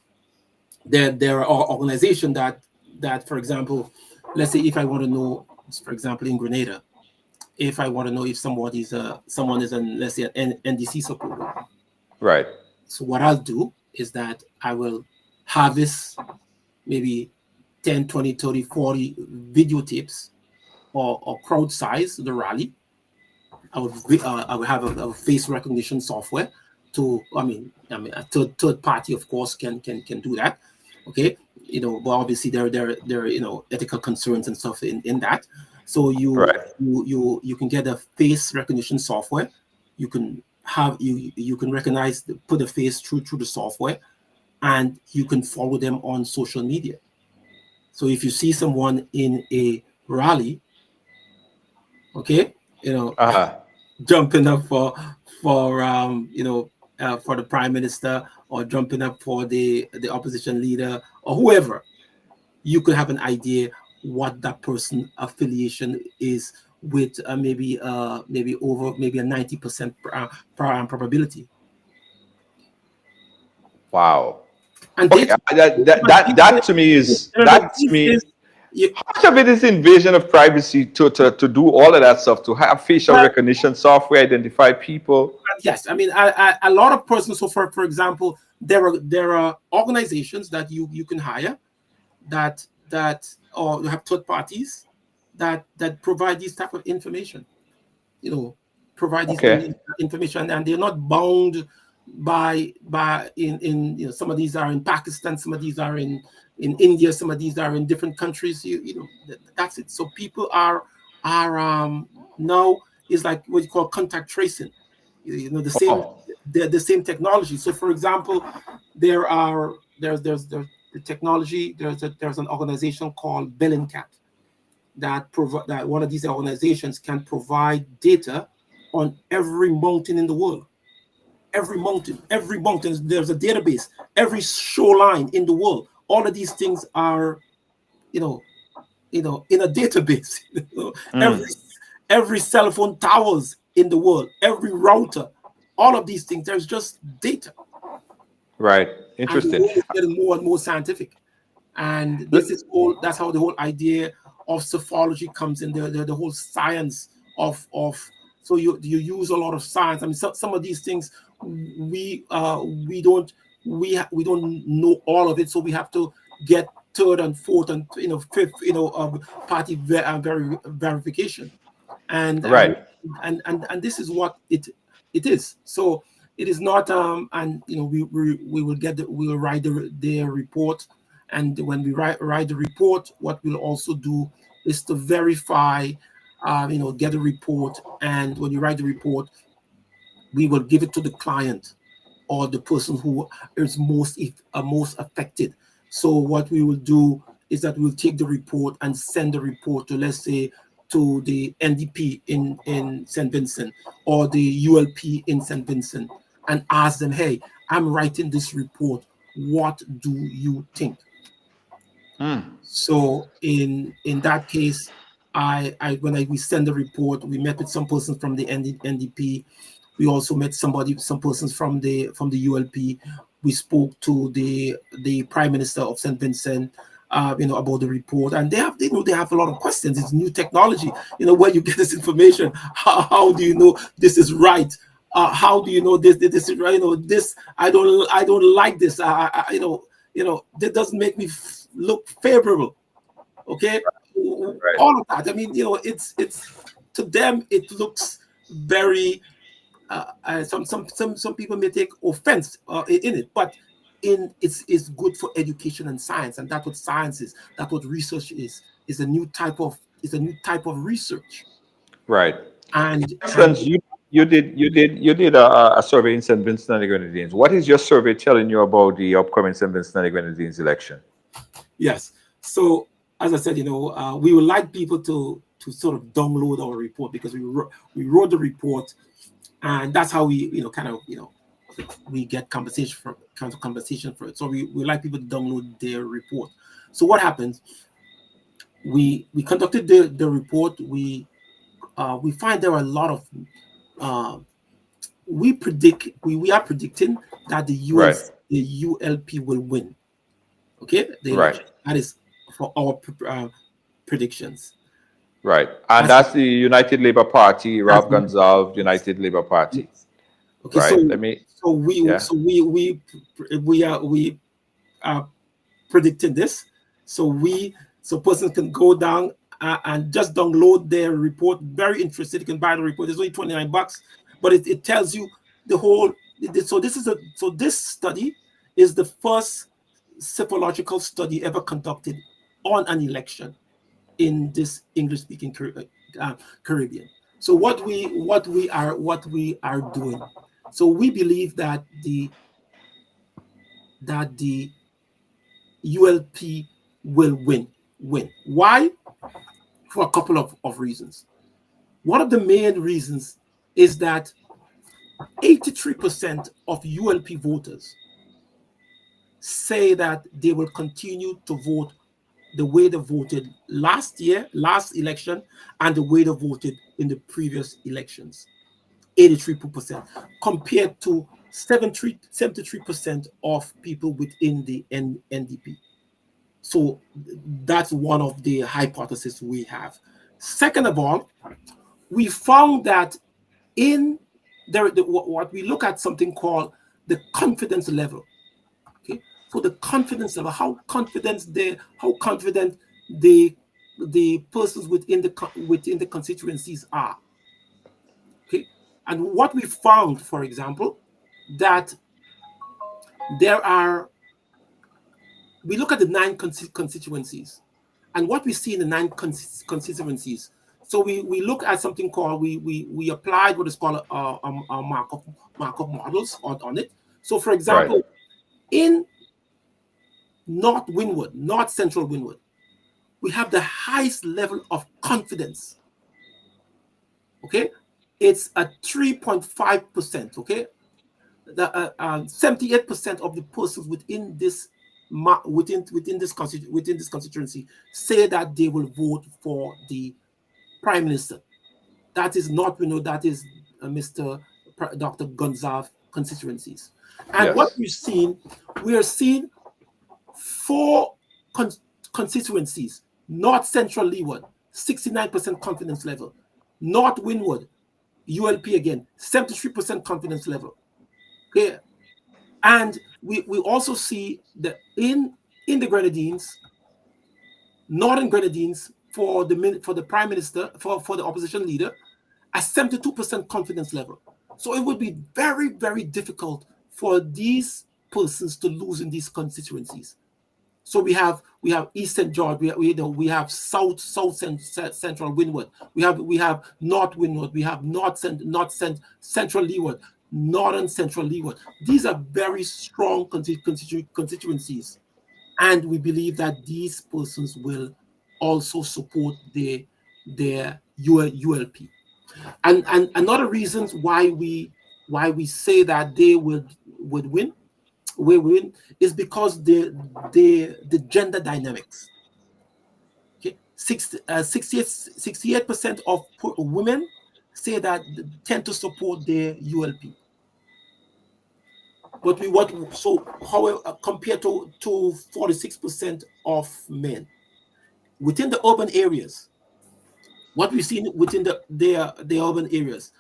there are organizations that, for example, let's say if I want to know, for example, in Grenada, if I want to know if someone is an, let's say, an NDC supporter. Right. So what I'll do is that I will harvest maybe 10, 20, 30, 40 videotapes, or crowd size the rally. I would have a face recognition software to, a third party, of course, can do that. Okay. But obviously there are ethical concerns and stuff in that. So Right. you can get a face recognition software. You can recognize, put the face through the software, and you can follow them on social media. So if you see someone in a rally, okay, Uh-huh. jumping up for the prime minister, or jumping up for the opposition leader, or whoever, you could have an idea what that person affiliation is with, maybe over maybe a 90% probability. Wow. And Okay. That to me is that to this me. is you, How much of it is invasion of privacy to do all of that stuff, to have facial well, recognition software, identify people? yes. I mean, a lot of persons. So for example, there are organizations that you can hire, that or you have third parties that provide these type of information. Provide these Okay. information, and they're not bound by in some of these are in Pakistan, some of these are in India, some of these are in different countries. That's it. So people are now is like what you call contact tracing. The same, Oh, the same technology. So for example, there's the technology. There's an organization called Bellingcat that one of these organizations can provide data on every mountain in the world. Every mountain, there's a database. Every shoreline in the world. All of these things are, in a database. Every mm, every cell phone towers in the world, every router, all of these things. There's just data, right. and the Interesting. world is getting more and more scientific. And L- this is all. That's how the whole idea of psephology comes in. The whole science of. So you use a lot of science. I mean, some of these things we don't we don't know all of it. So we have to get third and fourth and fifth party verification, and Right. this is what it is. So it is not and we will we will write the report, and when we write the report, what we'll also do is to verify, get a report, and when you write the report, we will give it to the client or the person who is most affected. So what we will do is that we'll take the report and send the report to, let's say, to the NDP in St. Vincent, or the ULP in St. Vincent, and ask them, hey, I'm writing this report. What do you think? Mm, So in that case, we send the report, we met with some persons from the NDP. We also met some persons from the ULP. We spoke to the Prime Minister of St. Vincent, about the report, and they have a lot of questions. It's new technology. Where you get this information? How do you know this is right? How do you know this is right? This I don't like this. That doesn't make me look favorable. Okay, Right. all of that. I mean, it's to them it looks very. Some people may take offense in it, but it's good for education and science, and that's what science is. That's what research is. Is a new type of research. Right. For And instance, you did a survey in St. Vincent and the Grenadines. What is your survey telling you about the upcoming St. Vincent and the Grenadines election? yes, so as I said, we would like people to sort of download our report, because we wrote the report, and that's how we we get compensation for it. So we like people to download their report. So what happens? We conducted the report. We find there are a lot of we are predicting that Right. the ULP will win. Okay, the Right. election. That is for our predictions. Right. And That's that's the United Labour Party, that's Rob Gonzalez, United Labour Party. okay. Right. Let me. Yeah. We are predicting this. So persons can go down and just download their report. Very interested. You can buy the report. It's only $29, but it tells you the whole. So this study is the first psychological study ever conducted on an election in this English-speaking Caribbean. So what we are doing. So we believe that the ULP will win. Why? For a couple of reasons. One of the main reasons is that 83% of ULP voters say that they will continue to vote the way they voted last election, and the way they voted in the previous elections. 83%, compared to 73% of people within the NDP. So that's one of the hypotheses we have. Second of all, we found that in what we look at something called the confidence level. Okay, so the confidence level, how confident the persons within the constituencies are. Okay, and what we found, for example, that we look at the 9 constituencies, and what we see in the 9 constituencies. So we look at something called, we applied what is called a Markov models on it. So for example, Right. in North Central Windward, we have the highest level of confidence. Okay, it's at 3.5%. Okay, the 78% of the persons within this constituency say that they will vote for the prime minister. That is not, that is Mr. Dr. Gonzalez constituencies. And what Yes. we are seeing 4 constituencies: North Central Leeward, 69% confidence level; North Windward, ULP again, 73% confidence level. Okay, and we also see that in the Grenadines, Northern Grenadines, for the prime minister, for the opposition leader, a 72% confidence level. So it would be very, very difficult for these persons to lose in these constituencies. So we have East St. George, we have South Central Windward, we have North Windward, we have Central Leeward, Northern Central Leeward. These are very strong constituencies, and we believe that these persons will also support their ULP. And another reasons why we say that they would win is because the gender dynamics. Okay, 68% of women say that tend to support their ULP. But however, compared to 46% of men within the urban areas, what we've seen within the urban areas,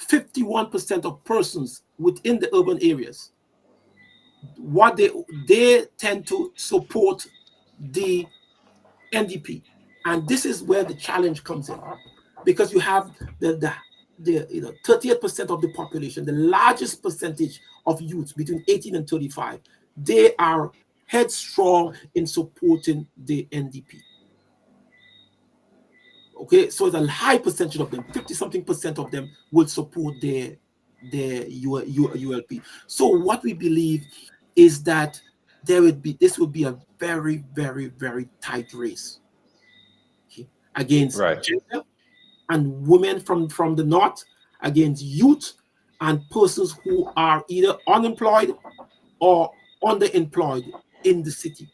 51% of persons within the urban areas, what they tend to support the NDP. And this is where the challenge comes in, because you have the 38% of the population, the largest percentage of youth between 18 and 35, they are headstrong in supporting the NDP. Okay, so the high percentage of them, 50 something percent of them, will support their ULP. So what we believe is that this would be a very, very, very tight race, okay, against Right. gender and women from the north, against youth and persons who are either unemployed or underemployed in the city.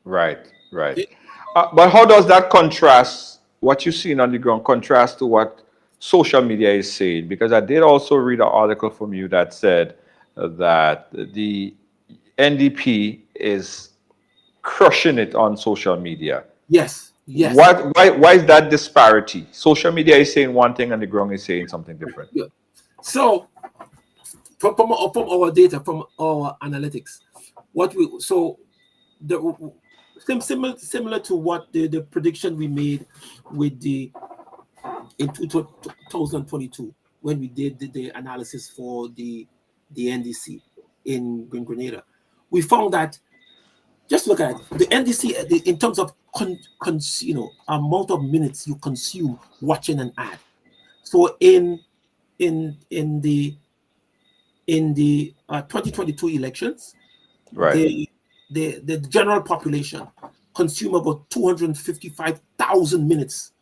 Right. Right. Okay? But how does that contrast what you see on the ground contrast to what social media is saying? Because I did also read an article from you that said that the NDP is crushing it on social media. Yes, yes. Why is that disparity? Social media is saying one thing and the ground is saying something different. Yeah. So from our data, from our analytics, what we so the similar to what the prediction we made with the in 2022 when we did the analysis for the NDC in Grenada, we found that, just look at it, the NDC in terms of amount of minutes you consume watching an ad. So in in the in the 2022 elections, Right. the general population consume about 255,000 minutes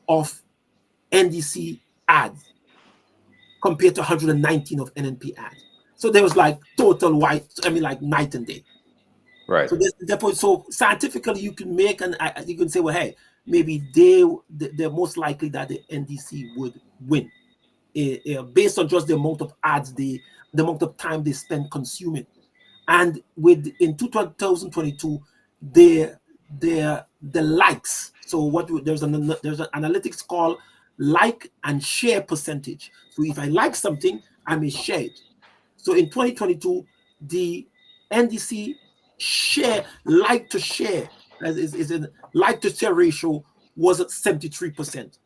of NDC ads compared to 119 of NNP ads. So there was like total like night and day. Right. So therefore, so scientifically, you can you can say, well, hey, maybe they're most likely that the NDC would win, based on just the amount of ads the amount of time they spend consuming. And in 2022, the likes. So there's an analytics called like and share percentage. So if I like something, I may share it. So in 2022, the NDC like to share is in like to share ratio was at 73%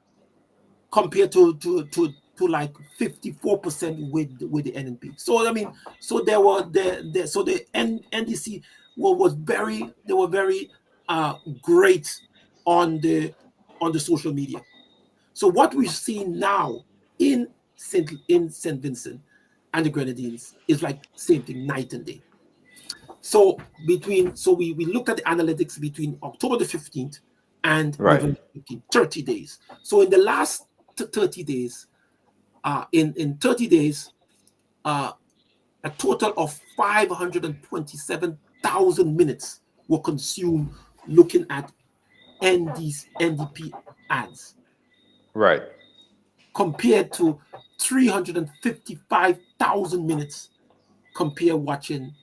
compared to like 54% with the NNP. So I mean, so there were so the NDC was very, they were very great on the social media. So what we see now in St. Vincent and the Grenadines is like same thing, night and day. So we looked at the analytics between October the 15th and Right. November 15th, 30 days. So in the last 30 days, in 30 days, a total of 527,000 minutes were consumed looking at NDP ads, Right. compared to 355,000 minutes compare watching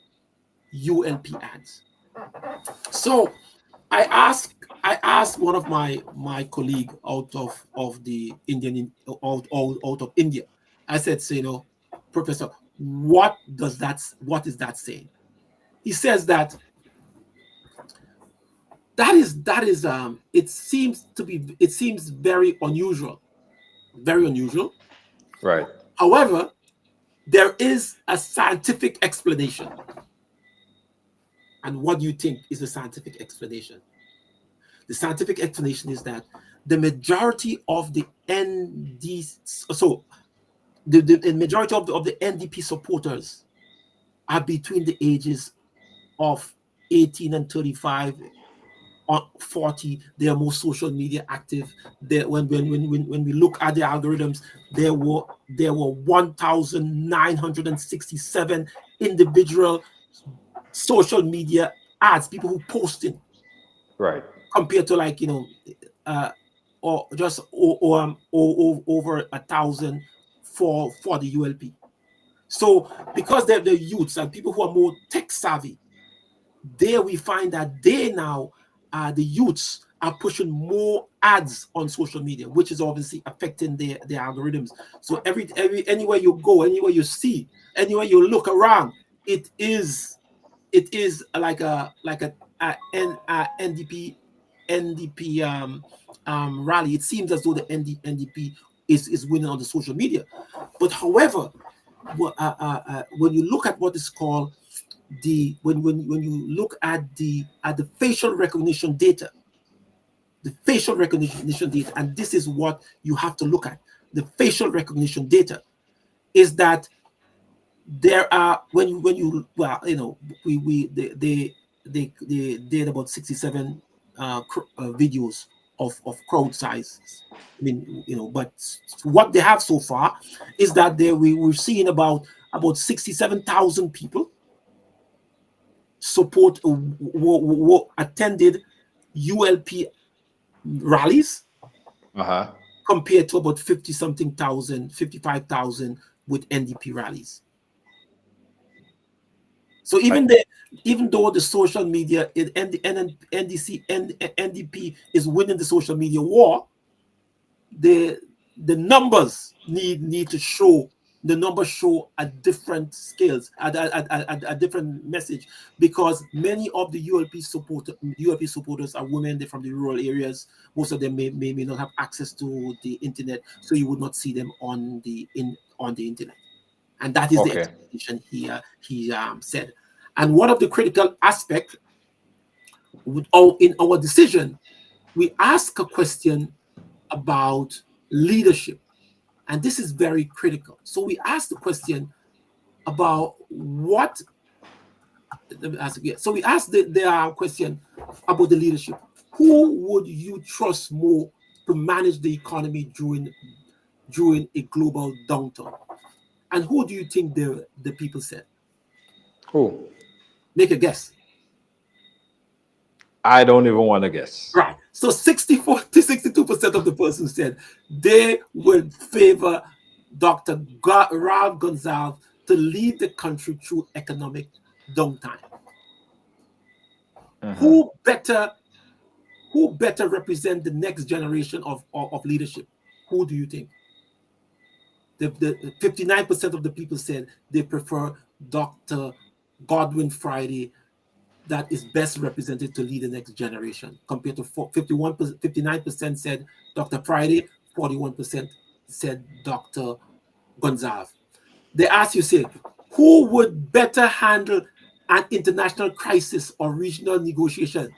ULP ads. So I asked one of my colleague out of the Indian out of India. I said, so, Professor, what is that saying? He says that it seems very unusual, very unusual. Right. However, there is a scientific explanation. And what do you think is the scientific explanation? The scientific explanation is that the majority of the majority of the NDP supporters are between the ages of 18 and 35 or 40. They are more social media active. When we look at the algorithms, there were 1,967 individual social media ads, people who posting, Right. compared to or just over 1,000 for the ULP. So because they're the youths and people who are more tech savvy, there we find that the youths are pushing more ads on social media, which is obviously affecting their algorithms. So anywhere you go, anywhere you see, anywhere you look around, it is like a NDP NDP rally, it seems as though the NDP is winning on the social media. But however, when you look at what is called when you look at the facial recognition data, and this is what you have to look at. The facial recognition data is that there are when you well, you know, they did about 67 videos of crowd sizes. I mean, you know, but what they have so far is that we're seeing about 67,000 people support attended ULP rallies Uh-huh. compared to about 50 something thousand, 55,000 with NDP rallies. So even though the social media NDP is winning the social media war, the numbers need to show. The numbers show a different scales, a different message, because many of the ULP supporters are women. They're from the rural areas. Most of them may not have access to the internet, so you would not see them on the internet. And that is the Okay. explanation he said. And one of the critical aspects in our decision, we ask a question about leadership, and this is very critical. So we ask the question about what. So we asked the question about the leadership. Who would you trust more to manage the economy during a global downturn? And who do you think the people said? Who? Make a guess. I don't even want to guess. Right. So 64 to 62% of the person said they would favor Dr. Ralph Gonsalves to lead the country through economic downtime. Who better represent the next generation of leadership? Who do you think? The 59% of the people said they prefer Dr. Godwin Friday, that is best represented to lead the next generation, compared to 59% said Dr. Friday, 41% said Dr. Gonsalves. They ask you, say, who would better handle an international crisis or regional negotiation?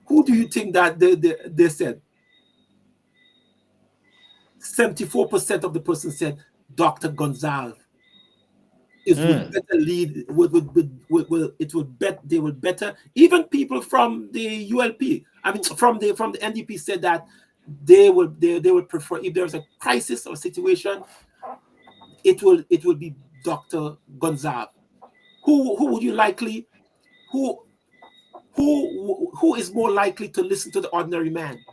Who do you think that they said? 74% of the person said Dr. Gonsalves would better lead. It would bet they would better. Even people from the ULP, I mean from the NDP, said that they would prefer, if there's a crisis or situation, it will be Dr. Gonsalves. Who would you likely who is more likely to listen to the ordinary man?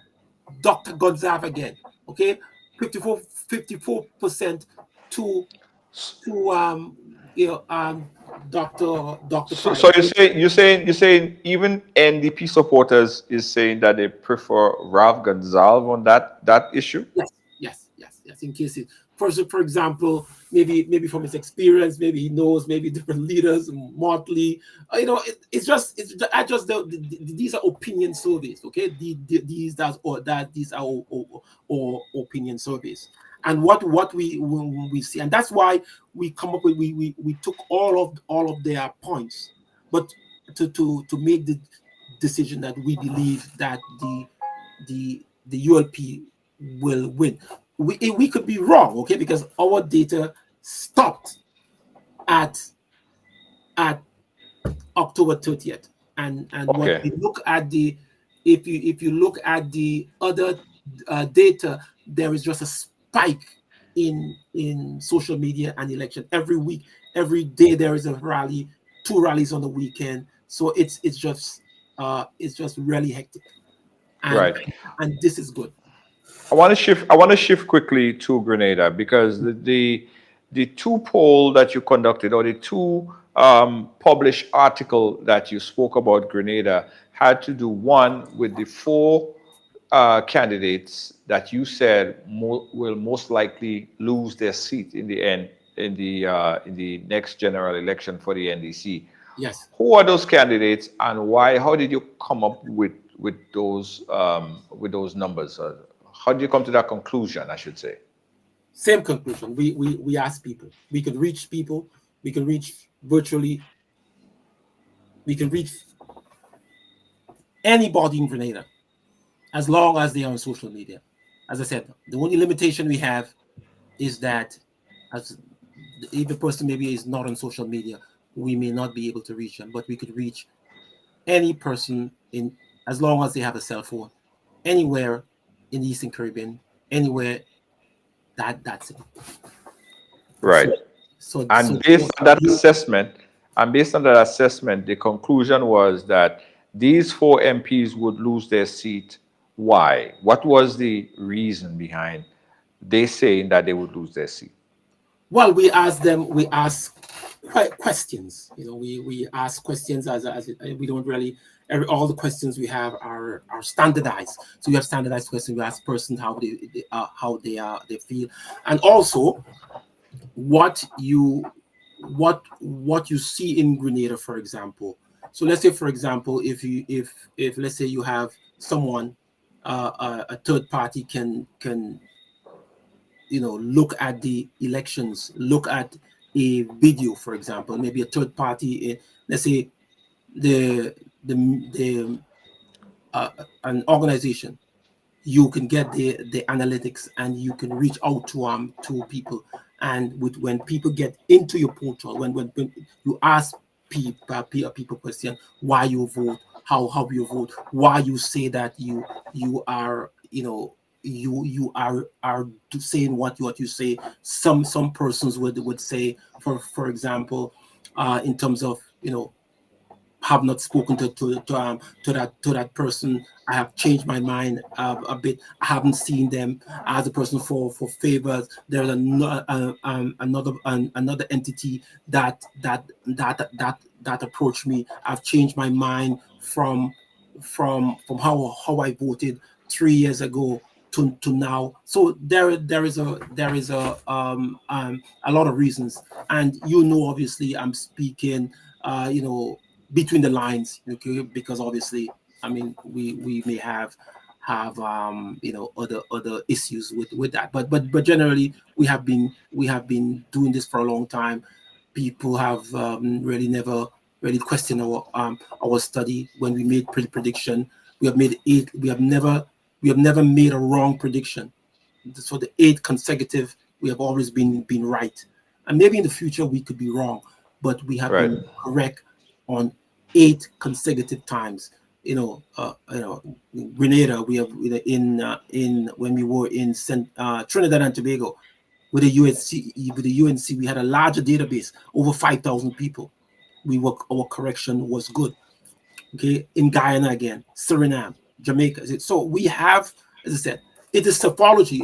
Dr. Gonsalves again. Okay, 54% to Dr. So, Pryor. so you're saying even NDP supporters is saying that they prefer Ralph Gonsalves on that issue? Yes. In case it, for example, maybe from his experience, maybe he knows maybe different leaders, Motley. These are opinion surveys. Okay, these are opinion surveys. And what we see, and that's why we come up with we took all of their points, but to make the decision that we believe that the ULP will win. We could be wrong, okay, because our data stopped at October 30th, and what Okay. we look at if you look at the other data, there is just a spike in social media and election every week, every day there is a rally, 2 rallies on the weekend. So it's just really hectic, and Right. this is good. I want to shift quickly to Grenada, because the two poll that you conducted, or the two published article that you spoke about Grenada, had to do, one with the four candidates that you said will most likely lose their seat in the end, in the next general election for the NDC. Yes. Who are those candidates, and why? How did you come up with with those numbers? How do you come to that conclusion, I should say? Same conclusion. We ask people. We can reach people. We can reach virtually. We can reach anybody in Grenada as long as they are on social media. As I said, the only limitation we have is that as if the person maybe is not on social media, we may not be able to reach them, but we could reach any person in as long as they have a cell phone, anywhere in the Eastern Caribbean, anywhere that's it. Right. So And based on that assessment, the conclusion was that these four MPs would lose their seat. Why? What was the reason behind they saying that they would lose their seat? well, we ask them. We ask questions. We ask questions we don't really. All the questions we have are standardized. So we have standardized questions. We ask persons how they feel, and also what you see in Grenada, for example. So let's say, for example, if let's say you have someone, a third party can look at the elections, look at a video, for example, maybe a third party, let's say the an organization, you can get the analytics and you can reach out to people. And when people get into your portal, when you ask people question why you vote, how you vote, why you say that you are you are saying what you say. Some persons would say, for example, in terms of have not spoken to that person. I have changed my mind a bit. I haven't seen them as a person for favors. There's another entity that approached me. I've changed my mind from how I voted 3 years ago to now. So there is a lot of reasons, and obviously I'm speaking between the lines, okay, because obviously, I mean, we may have other issues with that, but generally we have been doing this for a long time. People have really never really questioned our study. When we made prediction, we have never made a wrong prediction. So the 8 consecutive, we have always been right, and maybe in the future we could be wrong, but we have Right. been correct on 8 consecutive times. Grenada, we have in when we were in Trinidad and Tobago with the UNC, we had a larger database, over 5,000 people. Our correction was good. Okay, in Guyana again, Suriname, Jamaica. So we have, as I said, it is typology.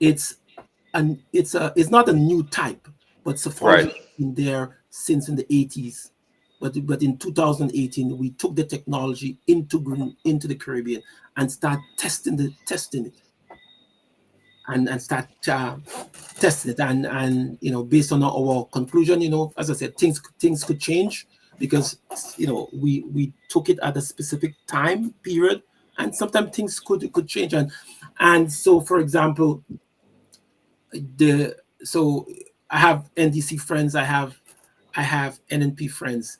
It's not a new type, but Right. Safari in there since in the 80s. But in 2018, we took the technology into the Caribbean and start testing it and start testing it, and based on our conclusion, as I said, things could change because we took it at a specific time period, and sometimes things could change, and so, for example, so I have NDC friends, I have NNP friends.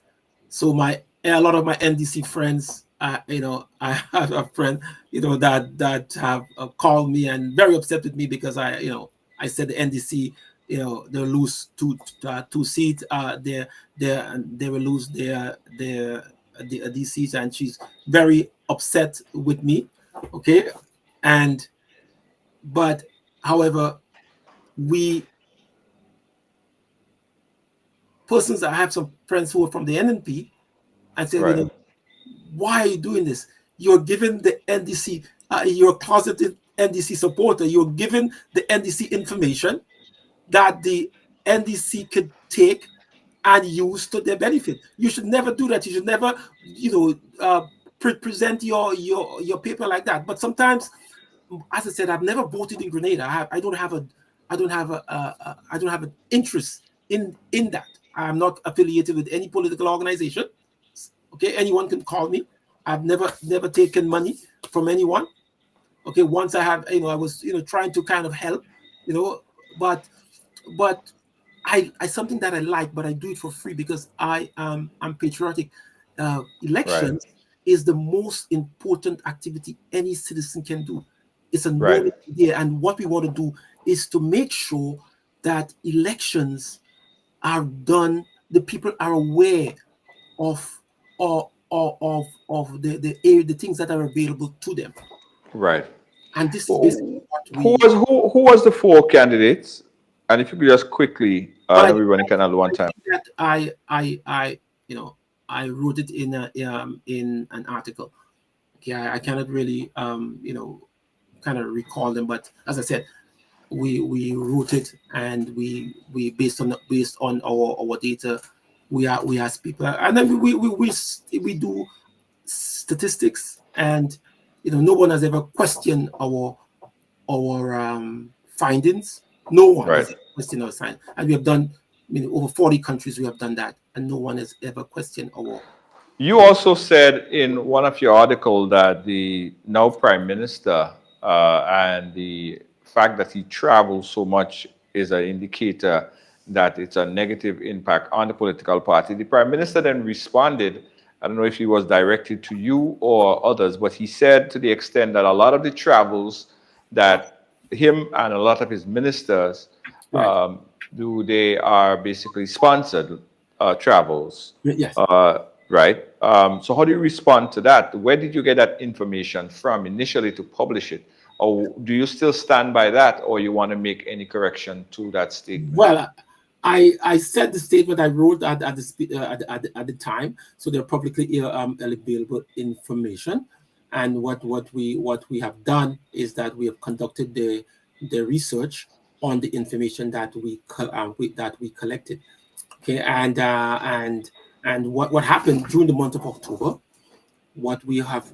So a lot of my NDC friends, I have a friend, that have called me and very upset with me because I said the NDC, they'll lose two seats, they will lose these seats, and she's very upset with me. Okay, and but however, we persons, I have some friends who are from the NNP, and said, Right. why are you doing this? You're giving the NDC, you're a closeted NDC supporter. You're giving the NDC information that the NDC could take and use to their benefit. You should never do that. You should never, present your paper like that. But sometimes, as I said, I've never voted in Grenada. I don't have an interest in that. I'm not affiliated with any political organization. Okay, Okay, anyone can call me. I've never taken money from anyone. Okay, once I have, I was, trying to kind of help, you know, but but I something that I like, but I do it for free because I'm patriotic. Right. Elections is the most important activity any citizen can do. It's a Right. known idea, and what we want to do is to make sure that elections are done. The people are aware of the things that are available to them, Right. and this is basically Who what who we. was who was the four candidates? And if you could just quickly, I But know we're running kind of low on I time. think that I wrote it in an article. Okay, I cannot really kind of recall them, but as I said, we wrote it, and we based on our data, we ask people, and then we do statistics, and no one has ever questioned our findings. No one Right. has questioned our science, and we have done. Over 40 countries we have done that, and no one has ever questioned our. You also said in one of your articles that the now Prime Minister and the fact that he travels so much is an indicator that it's a negative impact on the political party. The Prime Minister then responded, I don't know if he was directed to you or others, but he said to the extent that a lot of the travels that him and a lot of his ministers Right. do, they are basically sponsored travels. Yes. Right. So how do you respond to that? Where did you get that information from initially to publish it? Or do you still stand by that, or you want to make any correction to that statement? Well, I said the statement I wrote at the time, so they're publicly available information. And what we have done is that we have conducted the research on the information that we collected. Okay, and what happened during the month of October, what we have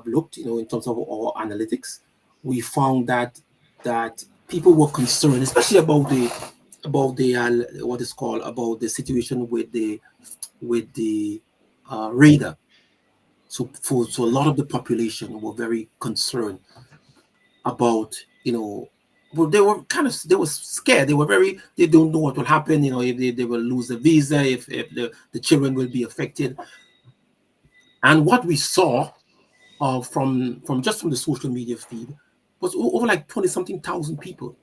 looked, in terms of our analytics, we found that people were concerned, especially about the what is called about the situation with the radar. So a lot of the population were very concerned about, well, they were scared. They don't know what will happen, if they will lose the visa, if the children will be affected. And what we saw from the social media feed was over like 20 something thousand people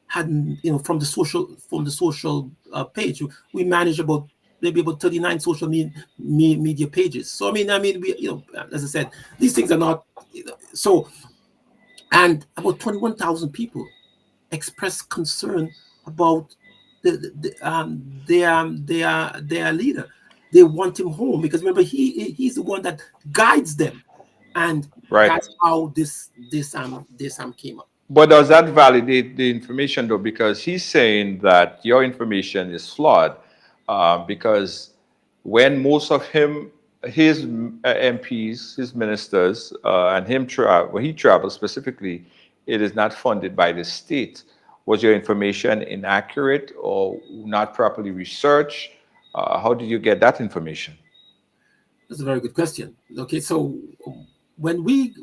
had, from the social page. We managed maybe about 39 social media pages. So I mean we, as I said, these things are not, so, and about 21,000 people expressed concern about their leader. They want him home because remember he's the one that guides them, and Right. that's how this came up. But does that validate the information though? Because he's saying that your information is flawed, because when most of his MPs, his ministers, and him travel, when he travels specifically, it is not funded by the state. Was your information inaccurate or not properly researched? How did you get that information? That's a very good question. Okay, so when we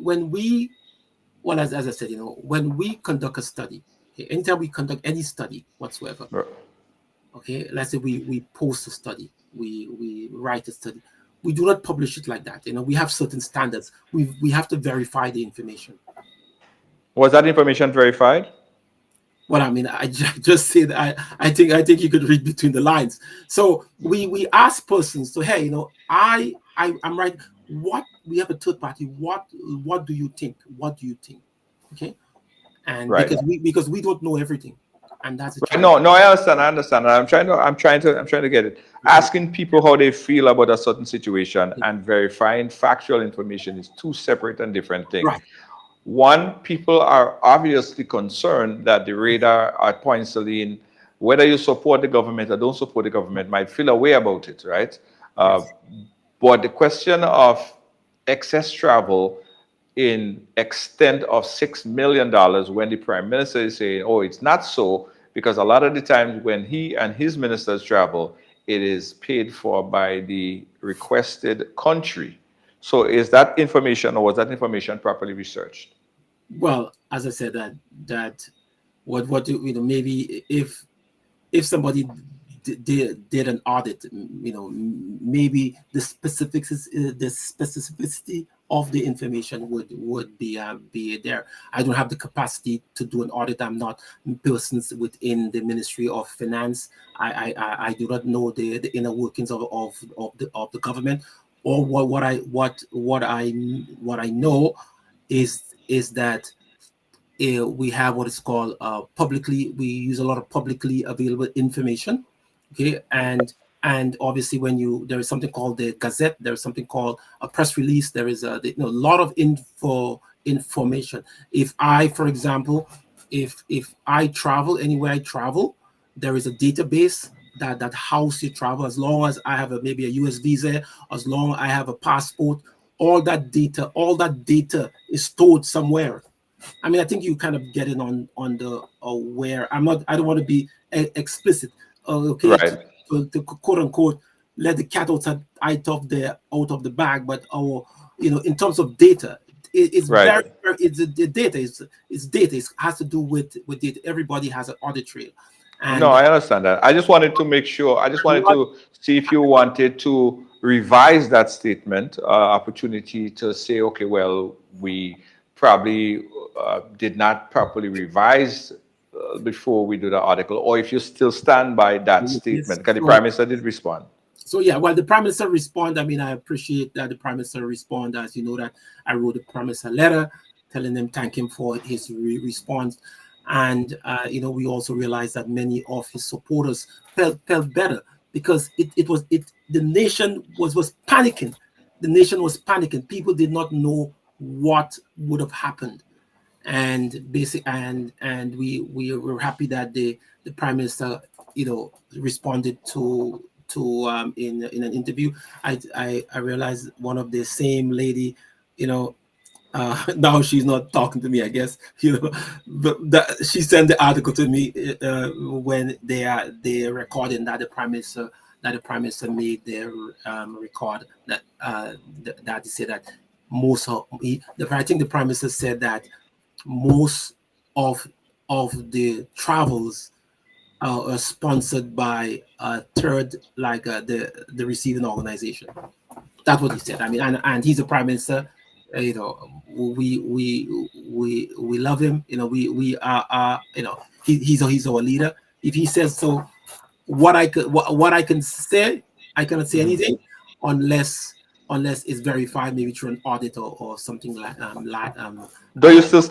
well, as I said, when we conduct a study, okay, anytime we conduct any study whatsoever, okay, let's say we post a study, we write a study, we do not publish it like that. We have certain standards. We have to verify the information. Was that information verified? Well, I mean, I just say that I think you could read between the lines. So we ask persons, so hey, I'm right. What we have a third party. What do you think? What do you think? Okay, and Right. because we don't know everything, and that's the Right. challenge. No, no, I understand. I understand. I'm trying to get it. Asking people how they feel about a certain situation and verifying factual information is two separate and different things. Right. One, people are obviously concerned that the radar at Point Celine, whether you support the government or don't support the government, might feel a way about it, right? Uh, Yes. but the question of excess travel in extent of $6 million when the prime minister is saying, oh, it's not so, because a lot of the times when he and his ministers travel, it is paid for by the requested country. So is that information, or was that information properly researched? Well, as I said, that maybe if somebody did an audit, maybe the specificity of the information would be there. I don't have the capacity to do an audit. I'm not persons within the Ministry of Finance. I do not know the inner workings of the government, or what I know is that we have what is called we use a lot of publicly available information. Okay, and obviously there is something called the Gazette, there is something called a press release, there is a lot of information. If I, for example, if I travel anywhere I travel, there is a database that house you travel. As long as I have maybe a US visa, as long as I have a passport, all that data is stored somewhere. I mean, I think you kind of get it on the where I don't want to be explicit, okay, Right. to quote unquote let the cat out of the bag, but in terms of data, it's Right. the data is data. It has to do with data. Everybody has an audit trail, No, and I understand that. I just wanted to make sure. I just wanted not, to see if you wanted to revise that statement, opportunity to say, okay, well, we probably did not properly revise before we do the article, or if you still stand by that statement, because the Prime Minister did respond. So yeah, well, the Prime Minister respond. I mean, I appreciate that the Prime Minister respond. As you know, that I wrote the Prime Minister a letter telling him, thank him for his response, and we also realized that many of his supporters felt better, because the nation was panicking. The nation was panicking. People did not know what would have happened, and we were happy that the Prime Minister responded to in an interview. I realized one of the same lady, now she's not talking to me, I guess, but she sent the article to me when they recording that the Prime Minister made their record that they said that I think the Prime Minister said that most of the travels are sponsored by a third, like the receiving organization. That's what he said. I mean, and he's a Prime Minister. We love him. We are he's our leader. If he says so, what I can say, I cannot say anything unless it's verified, maybe through an audit or something Do you still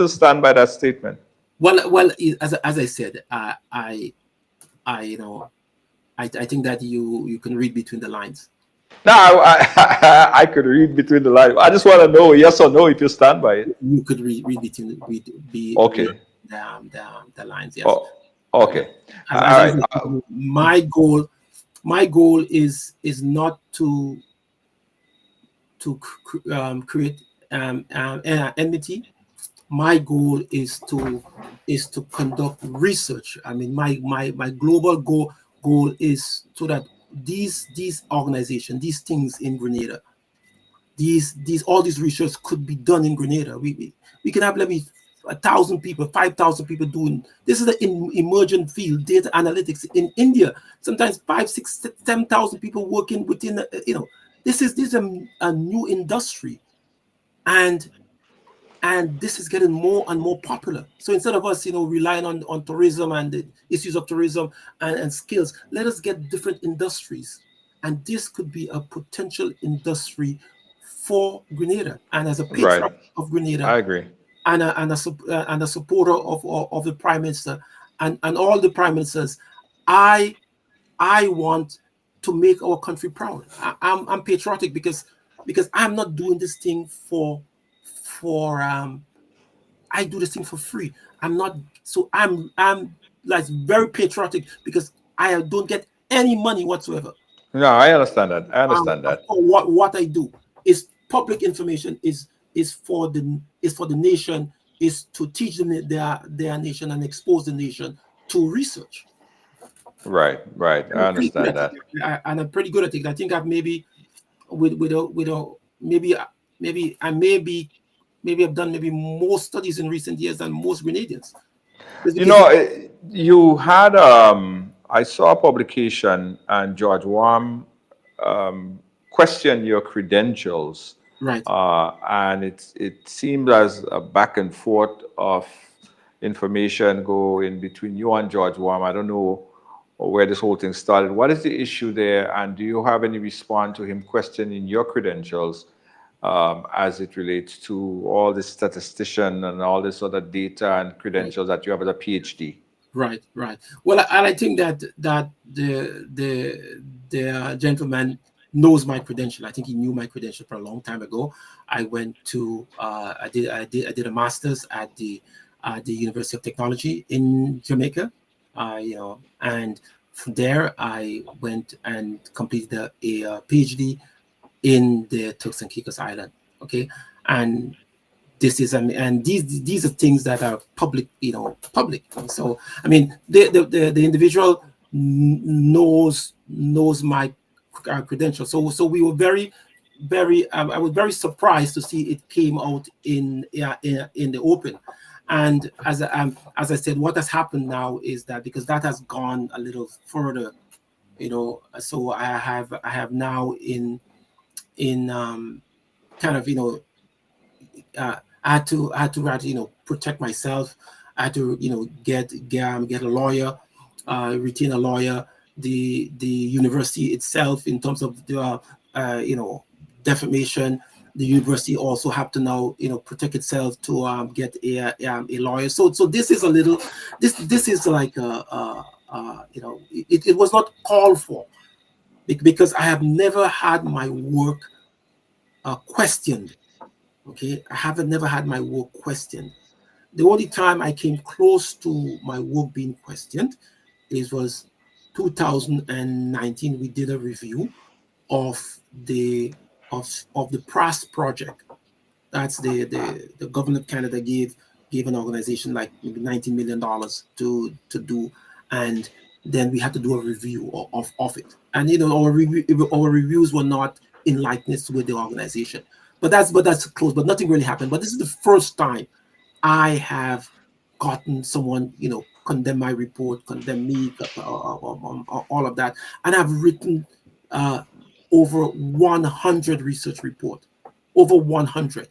stand by that statement? well, as I said, I think that you can read between the lines. No, I could read between the lines. I just want to know yes or no if you stand by it. You could read between Okay. the lines. Yes. Oh, okay. As All I right. said, my goal is not to create enmity. My goal is to conduct research. I mean, my global goal is so that these organizations, these things in Grenada, all these research could be done in Grenada. We can have maybe 1,000 people, 5,000 people doing this. Is an emergent field, data analytics in India. Sometimes 5, 6, 10,000 people working within. This is a new industry, and this is getting more and more popular. So instead of us, relying on tourism and the issues of tourism and skills, let us get different industries, and this could be a potential industry for Grenada. And as a Right. patriot of Grenada, I agree. and a supporter of the Prime Minister and all the Prime Ministers, I want to make our country proud. I'm patriotic because I'm not doing this thing for I do this thing for free. I'm not, so I'm like very patriotic because I don't get any money whatsoever. No, I understand that. I understand that. What I do is public information, is for the nation, is to teach them their nation and expose the nation to research. Right, right. And I I'm pretty good understand at that. it. And I'm pretty good at it. I think I've maybe maybe I've done maybe more studies in recent years than most Grenadians. Because You because know, you had I saw a publication and George Wam questioned your credentials, right, and it seemed as a back and forth of information going between you and George Wam. I don't know where this whole thing started. What is the issue there, and do you have any response to him questioning your credentials as it relates to all this statistician and all this other data and right. credentials that you have as a PhD? Right, right. Well, and I think that the gentleman knows my credential. I think he knew my credential for a long time ago. I went to I did a master's at the University of Technology in Jamaica, and from there I went and completed a PhD in the Turks and Caicos Island. Okay, and this is and these are things that are public, public. So I mean, the individual knows my credentials. So we were very I was very surprised to see it came out in the open. And as I said, what has happened now is that because that has gone a little further, so I have now in kind of I had to rather, protect myself. I had to, get a lawyer, retain a lawyer. The university itself, in terms of the defamation, the university also have to now, protect itself to get a lawyer. So this is a little, this is like it was not called for, because I have never had my work questioned. Okay, I haven't never had my work questioned. The only time I came close to my work being questioned was 2019. We did a review of the PRAS project. That's the government of Canada gave an organization like maybe $19 million to do, and then we had to do a review of it. And our reviews were not in likeness with the organization. But that's close. But nothing really happened. But this is the first time I have gotten someone, condemn my report, condemn me, all of that, and I've written over 100 research report, over 100.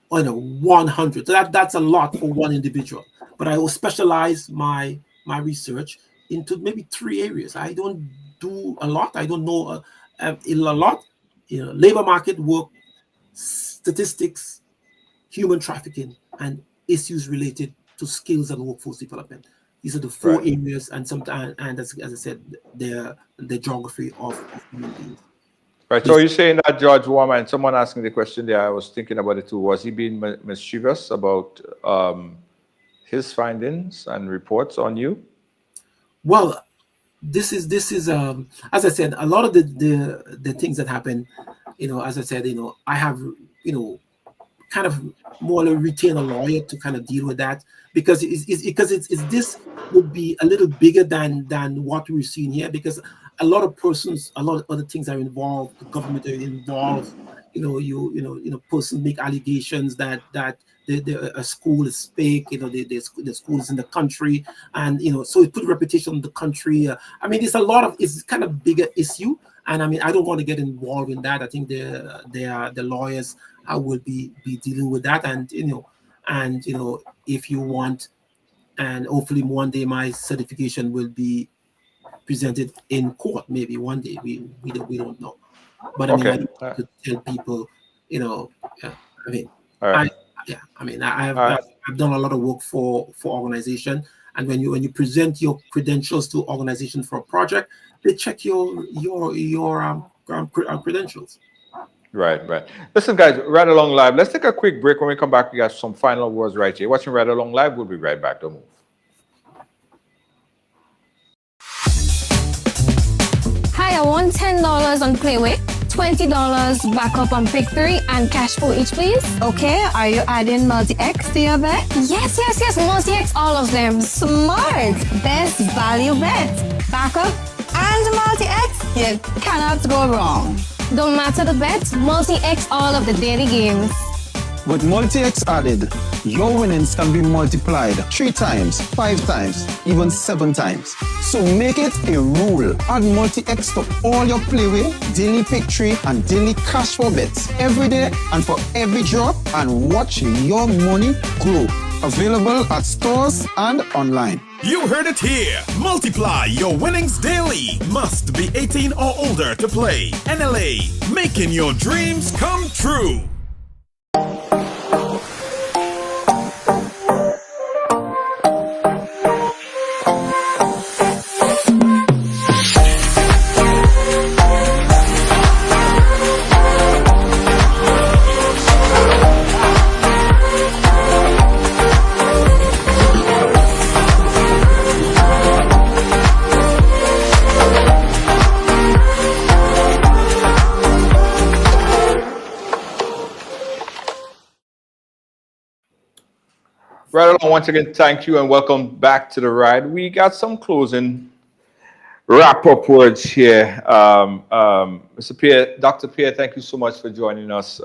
100. So that's a lot for one individual. But I will specialize my research into maybe 3 areas. I don't do a lot. I don't know a lot. Labor market work, statistics, human trafficking, and issues related to skills and workforce development. These are the 4 Right. areas, and sometimes, and as I said, the geography of human beings. Right. So you're saying that George Warman, and someone asking the question there, I was thinking about it too. Was he being mischievous about his findings and reports on you? Well, this is as I said, a lot of the things that happen, as I said, I have kind of more retain a lawyer to kind of deal with that, because it's this would be a little bigger than what we're seeing here, because a lot of other things are involved. The government are involved. Persons make allegations that a school is fake. The school is in the country, and so it put reputation on the country. I mean, it's kind of bigger issue, and I mean, I don't want to get involved in that. I think the lawyers will be dealing with that, and if you want, and hopefully one day my certification will be presented in court. Maybe one day, we don't know. But I mean, I Okay. don't want to tell people, I mean, All right. I've done a lot of work for organization, and when you present your credentials to organization for a project, they check your credentials. Right, right. Listen, guys, Right Along Live. Let's take a quick break. When we come back, we got some final words right here. Watching Right Along Live. We'll be right back. Don't move. Hi, I want $10 on Playway, $20 backup on Pick 3, and cash for each, please. Okay, are you adding multi-X to your bet? Yes, multi-X, all of them. Smart! Best value bet. backup. And multi-X, you cannot go wrong. Don't matter the bet, multi-X all of the daily games. With multi-X added, your winnings can be multiplied 3 times, 5 times, even 7 times. So make it a rule. Add multi-X to all your playway, daily pick 3, and daily cash for bets every day and for every drop, and watch your money grow. Available at stores and online. You heard it here. Multiply your winnings daily. Must be 18 or older to play. NLA, making your dreams come true. Right along, once again, thank you and welcome back to the ride. We got some closing wrap-up words here. Mr. Pierre, Dr. Pierre, thank you so much for joining us,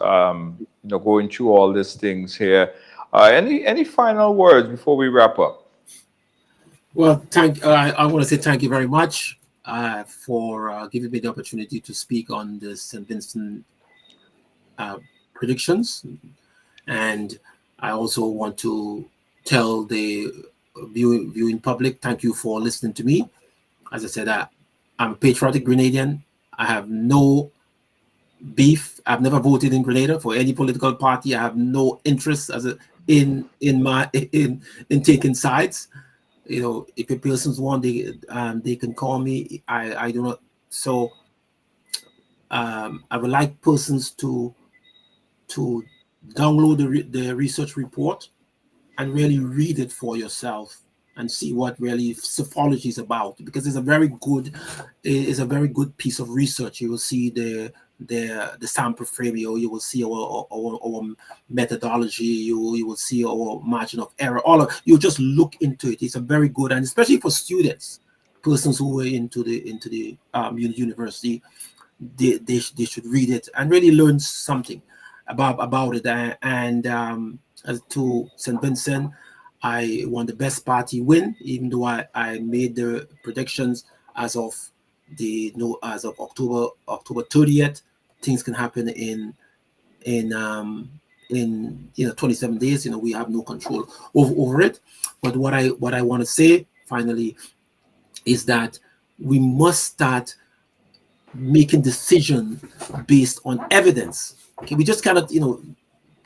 going through all these things here. Any final words before we wrap up? Well, I want to say thank you very much for giving me the opportunity to speak on the St. Vincent predictions. And I also want to tell the viewing public, thank you for listening to me. As I said, I'm a patriotic Grenadian. I have no beef. I've never voted in Grenada for any political party. I have no interest in taking sides. If a person's want, they can call me. I do not. So I would like persons to download the research report and really read it for yourself and see what really psephology is about, because it's a very good piece of research. You will see the sample frame, you will see our methodology, you will see our margin of error, you just look into it. It's a very good, and especially for students, persons who are into the university, they should read it and really learn something about it. And as to St. Vincent, I want the best party win, even though I made the predictions as of October 30th. Things can happen in 27 days. We have no control over it. But what I want to say finally is that we must start making decisions based on evidence. Okay, we just cannot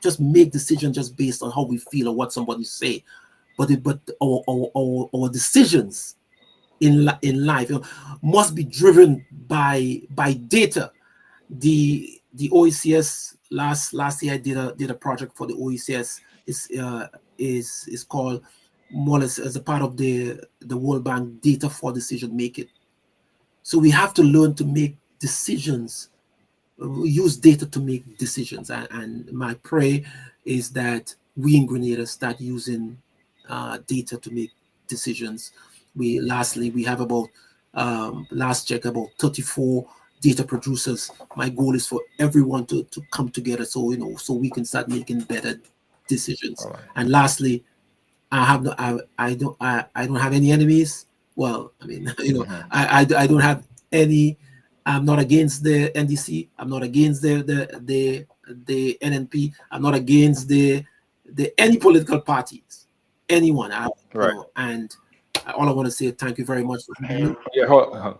just make decisions just based on how we feel or what somebody say, but our decisions in life must be driven by data. The OECS last year I did a project for the OECS. Is called more or less as a part of the World Bank data for decision making. So we have to learn to make decisions. Use data to make decisions, and my prayer is that we in Grenada start using data to make decisions. We have about last check about 34 data producers. My goal is for everyone to come together, so we can start making better decisions. Right. And lastly, I don't have any enemies. Well, I mean, I don't have any. I'm not against the NDC. I'm not against the NNP. I'm not against the any political parties, anyone. Right. And all I want to say, thank you very much. Yeah.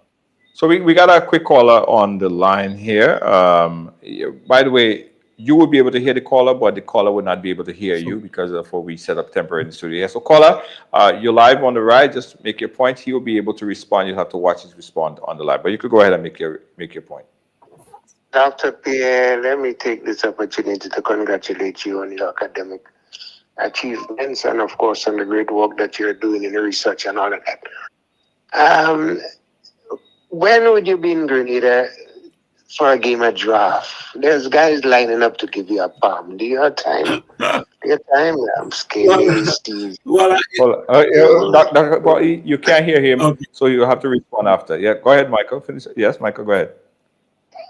So we got a quick caller on the line here. By the way, you will be able to hear the caller, but the caller will not be able to hear you because of what we set up temporary in the studio. So caller, you're live on the ride. Just make your point. He will be able to respond. You'll have to watch his respond on the live. But you could go ahead and make your point. Dr. Pierre, let me take this opportunity to congratulate you on your academic achievements and, of course, on the great work that you're doing in the research and all of that. When would you be in Grenada for a game of draft. There's guys lining up to give you a palm. Do you have time? Do you have time? I'm scared, Steve. Well, Well, Dr. Paul, you can't hear him, okay. so you have to respond after. Yeah, go ahead, Michael. Finish. Yes, Michael, go ahead.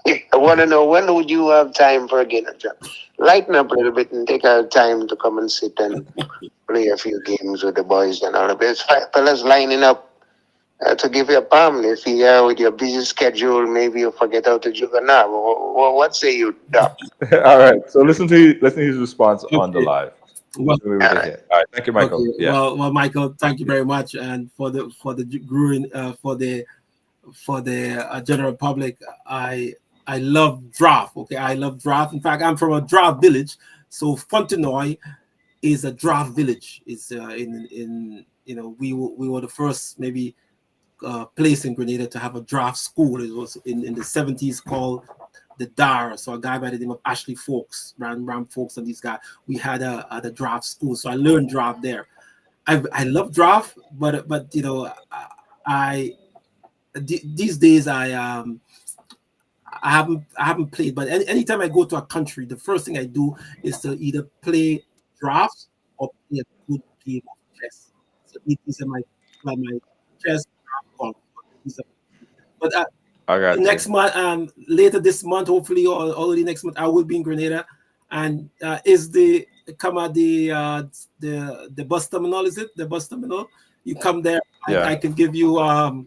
I want to know, when would you have time for a game of draft? Lighten up a little bit and take our time to come and sit and play a few games with the boys and all of this. Fellas lining up to give you a palm. If you are with your busy schedule, maybe you forget how to juggle now. What say you, Doc? All right. So listen to his response on the Okay. live. Well, All right. Thank you, Michael. okay. Yeah. Well, Michael, thank you very much, and for the growing for the general public, I love draft. Okay, I love draft. In fact, I'm from a draft village, so Fontenoy is a draft village. It's in we were the first maybe place in Grenada to have a draft school. It was in the 70s called the DAR. So a guy by the name of Ashley Folks, Ram Folks, and these guys. We had a draft school, so I learned draft there. I love draft, but these days I haven't played. But anytime I go to a country, the first thing I do is to either play drafts or play a good game of chess. So these are my chess draft golf. But I got next you. month, later this month, hopefully, or early next month, I will be in Grenada. And is the bus terminal? Is it the bus terminal? You come there, Yeah. I can give you a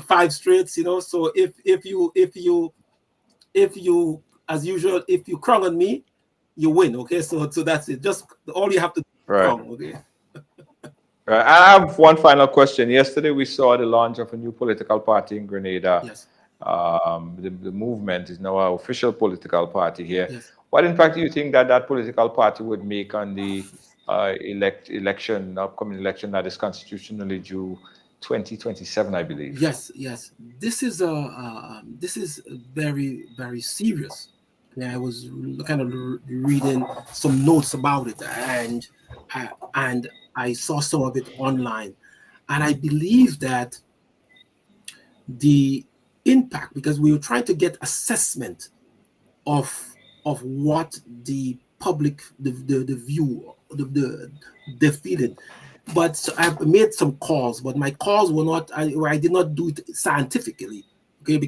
5 straights. So if you as usual, if you crown on me, you win. Okay, so that's it. Just all you have to do is Right. crown. Okay. Right. I have one final question. Yesterday, we saw the launch of a new political party in Grenada. Yes. The movement is now an official political party here. Yes. What impact do you think that political party would make on the upcoming election that is constitutionally due 2027, I believe? Yes. This is very, very serious. Yeah, I was kind of reading some notes about it, and I saw some of it online, and I believe that the impact, because we were trying to get assessment of what the public, the view, the feeling. But so I've made some calls, but my calls were not. I did not do it scientifically, okay?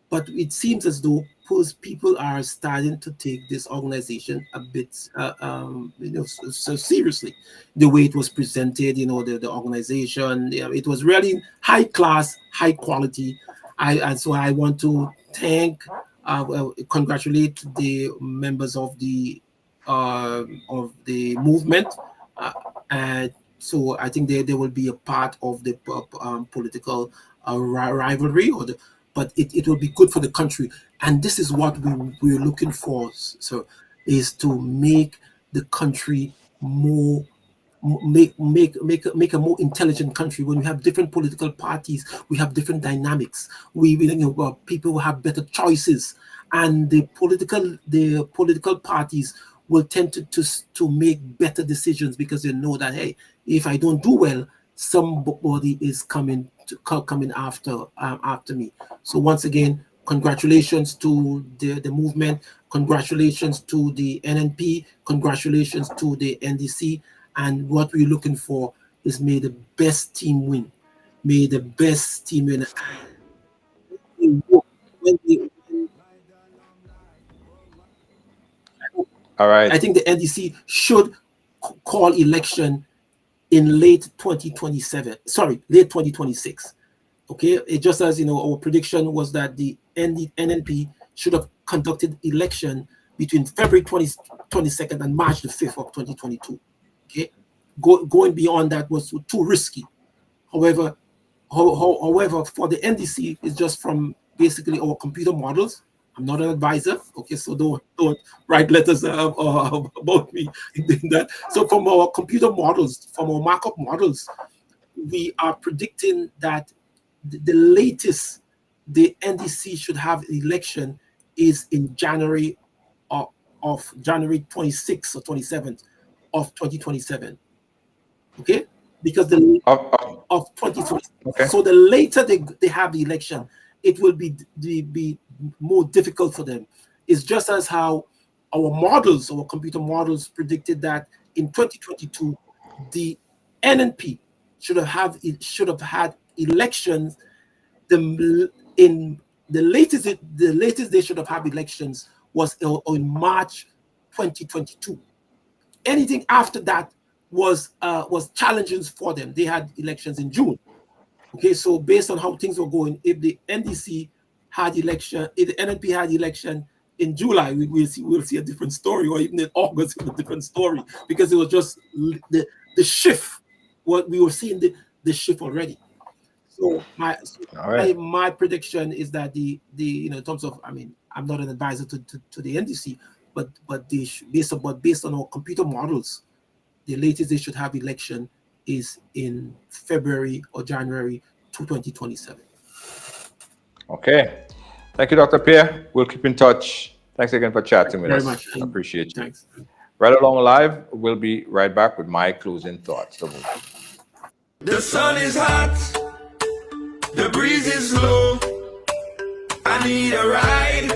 But it seems as though people are starting to take this organization a bit, so seriously. The way it was presented, the organization, it was really high class, high quality. And so I want to congratulate the members of the movement, and so I think they will be a part of the political rivalry, but it will be good for the country. And this is what we're looking for, so is to make the country more make a more intelligent country. When we have different political parties, we have different dynamics. People will have better choices, and the political parties will tend to make better decisions, because they know that, hey, if I don't do well, somebody is coming after me. So once again, congratulations to the movement, congratulations to the NNP, congratulations to the NDC. And what we're looking for is, may the best team win. May the best team win. All right. I think the NDC should call election in late 2027. Sorry, late 2026. Okay, it just as our prediction was that the NNP should have conducted election between February 22nd and March the 5th of 2022. Okay, going beyond that was too risky. However, for the NDC, it's just from basically our computer models. I'm not an advisor, okay, so don't write letters about me in that. So from our computer models, from our markup models, we are predicting that the latest the NDC should have election is in January of January 26th or 27th of 2027. Okay, because of 2020. Okay. So the later they have the election, it will be more difficult for them. It's just as how our computer models predicted that in 2022, the NNP should have had elections. In the latest they should have had elections was in March 2022. Anything after that was challenges for them. They had elections in June. Okay, so based on how things were going, if the NDC had election, if the NNP had election in July, we'll see a different story, or even in August, a different story, because it was just the shift. What we were seeing the shift already. So my prediction is that the in terms of, I mean, I'm not an advisor to the NDC, but based on our computer models, the latest they should have election is in February or January 2027. Okay. Thank you, Dr. Pierre. We'll keep in touch. Thanks again for chatting with us. Very much. Appreciate you. Thanks. Right Along Live, we'll be right back with my closing thoughts. The sun is hot, the breeze is low. I need a ride.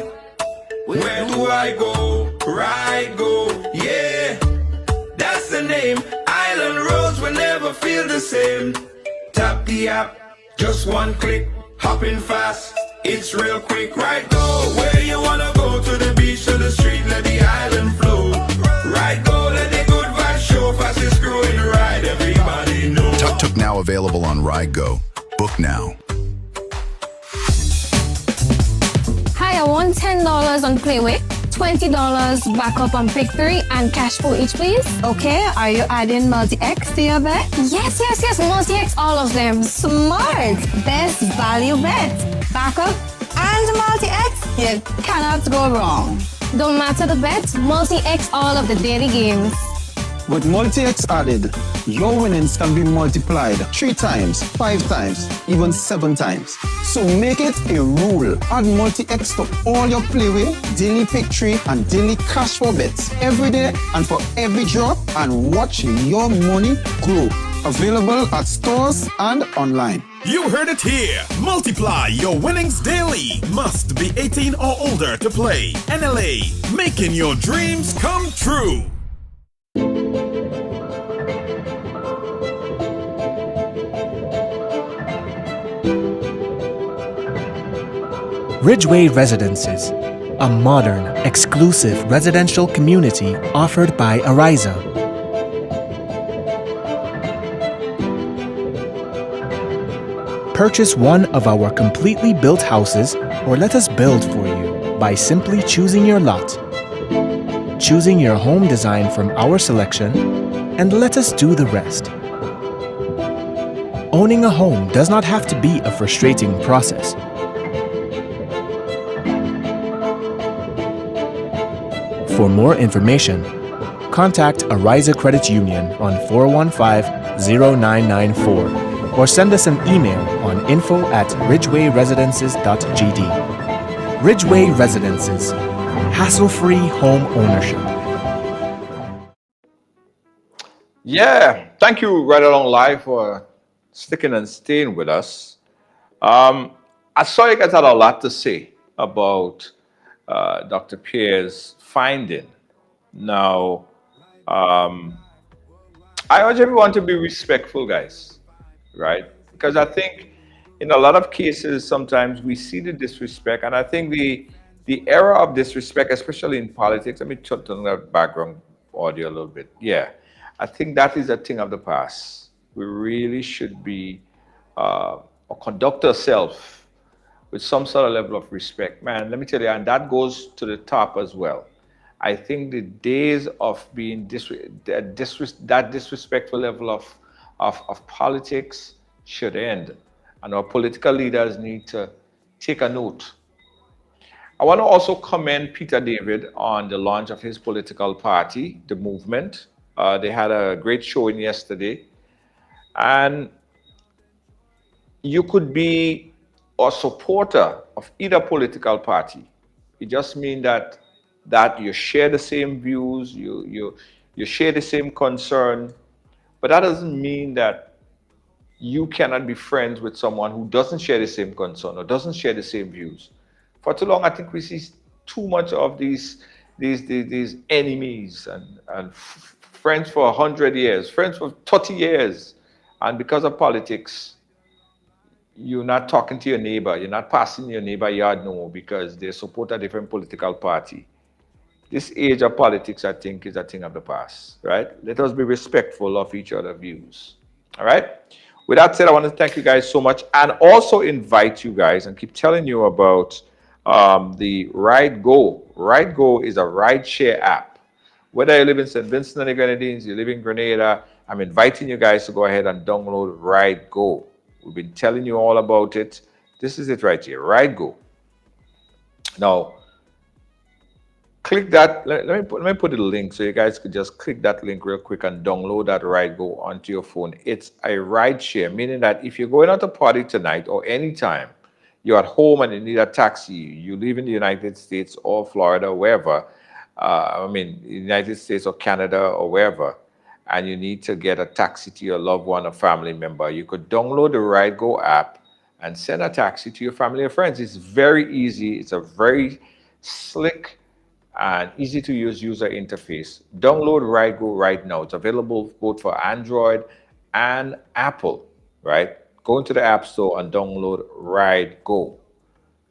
Where do I go? Ride, go, yeah. That's the name. Island roads will never feel the same. Tap the app, just one click, hopping fast. It's real quick, right? Go where you wanna go, to the beach, to the street, let the island flow. Right, go, let the good vibes show. Fastest growing ride, everybody know. Tuk-tuk now available on Ride Go. Book now. Hi, I want $10 on Playway, $20 backup on Pick 3, and cash for each, please. Okay, are you adding multi-X to your bet? Yes, multi-X, all of them. Smart! Best value bet. Backup and multi-X? You cannot go wrong. Don't matter the bet, multi-X all of the daily games. With multi-X added, your winnings can be multiplied 3 times, 5 times, even 7 times. So make it a rule. Add multi-X to all your Playway, daily pick 3, and daily cash for bets every day and for every drop, and watch your money grow. Available at stores and online. You heard it here. Multiply your winnings daily. Must be 18 or older to play. NLA, making your dreams come true. Ridgeway Residences, a modern, exclusive residential community offered by Ariza. Purchase one of our completely built houses or let us build for you by simply choosing your lot, choosing your home design from our selection, and let us do the rest. Owning a home does not have to be a frustrating process. For more information, contact Ariza Credit Union on 415-0994 or send us an email on info@ridgewayresidences.gd. Ridgeway Residences, hassle-free home ownership. Yeah, thank you, Right Along Live, for sticking and staying with us. I saw you guys had a lot to say about Dr. Pierre's finding. Now, I urge everyone to be respectful, guys, right? Because I think in a lot of cases, sometimes we see the disrespect, and I think the era of disrespect, especially in politics, let me turn that background audio a little bit. Yeah, I think that is a thing of the past. We really should be or conduct ourselves with some sort of level of respect. Man, let me tell you, and that goes to the top as well. I think the days of being that disrespectful level of politics should end. And our political leaders need to take a note. I want to also commend Peter David on the launch of his political party, The Movement. They had a great showing yesterday. And you could be a supporter of either political party. It just means that you share the same views, you share the same concern, but that doesn't mean that you cannot be friends with someone who doesn't share the same concern or doesn't share the same views. For too long, I think we see too much of these enemies and friends for 100 years, friends for 30 years. And because of politics, you're not talking to your neighbor. You're not passing your neighbor yard no more because they support a different political party. This age of politics, I think, is a thing of the past, right? Let us be respectful of each other's views, all right? With that said, I want to thank you guys so much and also invite you guys and keep telling you about the Ride Go. Ride Go is a ride share app. Whether you live in St. Vincent and the Grenadines, you live in Grenada, I'm inviting you guys to go ahead and download Ride Go. We've been telling you all about it. This is it right here, Ride Go. Now, click that. Let me put a link so you guys could just click that link real quick and download that Ride Go onto your phone. It's a ride share, meaning that if you're going out to party tonight or anytime, you're at home and you need a taxi, you live in the United States or Florida, wherever, United States or Canada or wherever, and you need to get a taxi to your loved one or family member, you could download the Ride Go app and send a taxi to your family or friends. It's very easy. It's a very slick and easy to use user interface. Download Ride Go right now. It's available both for Android and Apple, right? Go into the App Store and download Ride Go.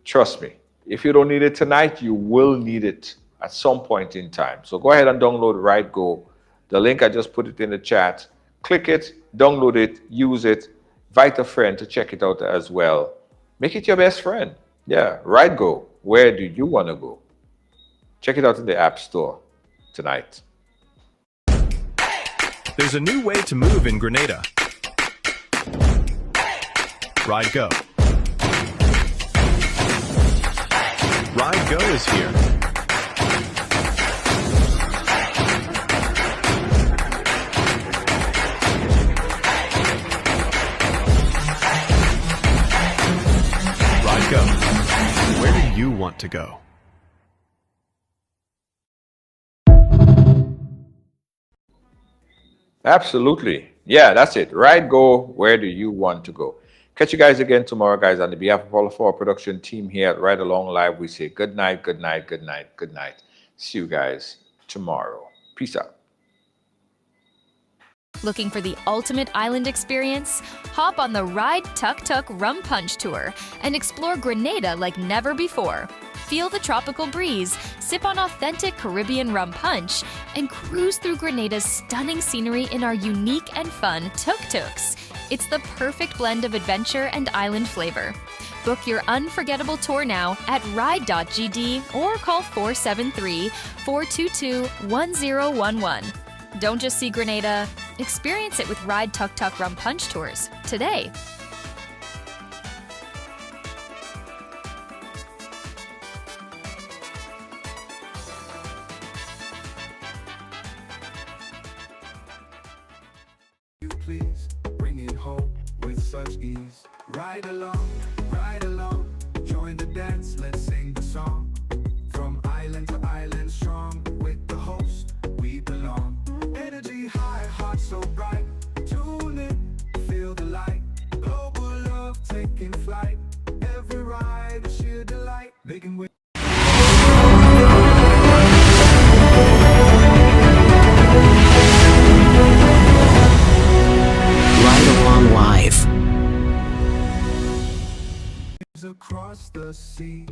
Trust me, if you don't need it tonight, you will need it at some point in time. So go ahead and download Ride Go. The link, I just put it in the chat. Click it, download it, use it, invite a friend to check it out as well. Make it your best friend. Yeah, Ride Go. Where do you want to go? Check it out in the App Store tonight. There's a new way to move in Grenada. Ride Go. Ride Go is here. Ride Go. Where do you want to go? Absolutely. Yeah, that's it. Ride Go. Where do you want to go? Catch you guys again tomorrow, guys. On behalf of all of our production team here at Ride Along Live, we say good night, good night, good night, good night. See you guys tomorrow. Peace out. Looking for the ultimate island experience? Hop on the Ride Tuk Tuk Rum Punch Tour and explore Grenada like never before. Feel the tropical breeze, sip on authentic Caribbean rum punch, and cruise through Grenada's stunning scenery in our unique and fun tuk-tuks. It's the perfect blend of adventure and island flavor. Book your unforgettable tour now at ride.gd or call 473-422-1011. Don't just see Grenada, experience it with Ride Tuk Tuk Rum Punch Tours today. You please bring it home with such ease. Ride along, join the dance, let's sing the song. From island to island, strong with the host, we belong. Energy high, heart so bright. Tune in, feel the light. Global love taking flight. Every ride is sheer delight. Making way. Ride Along Live. Across the seas.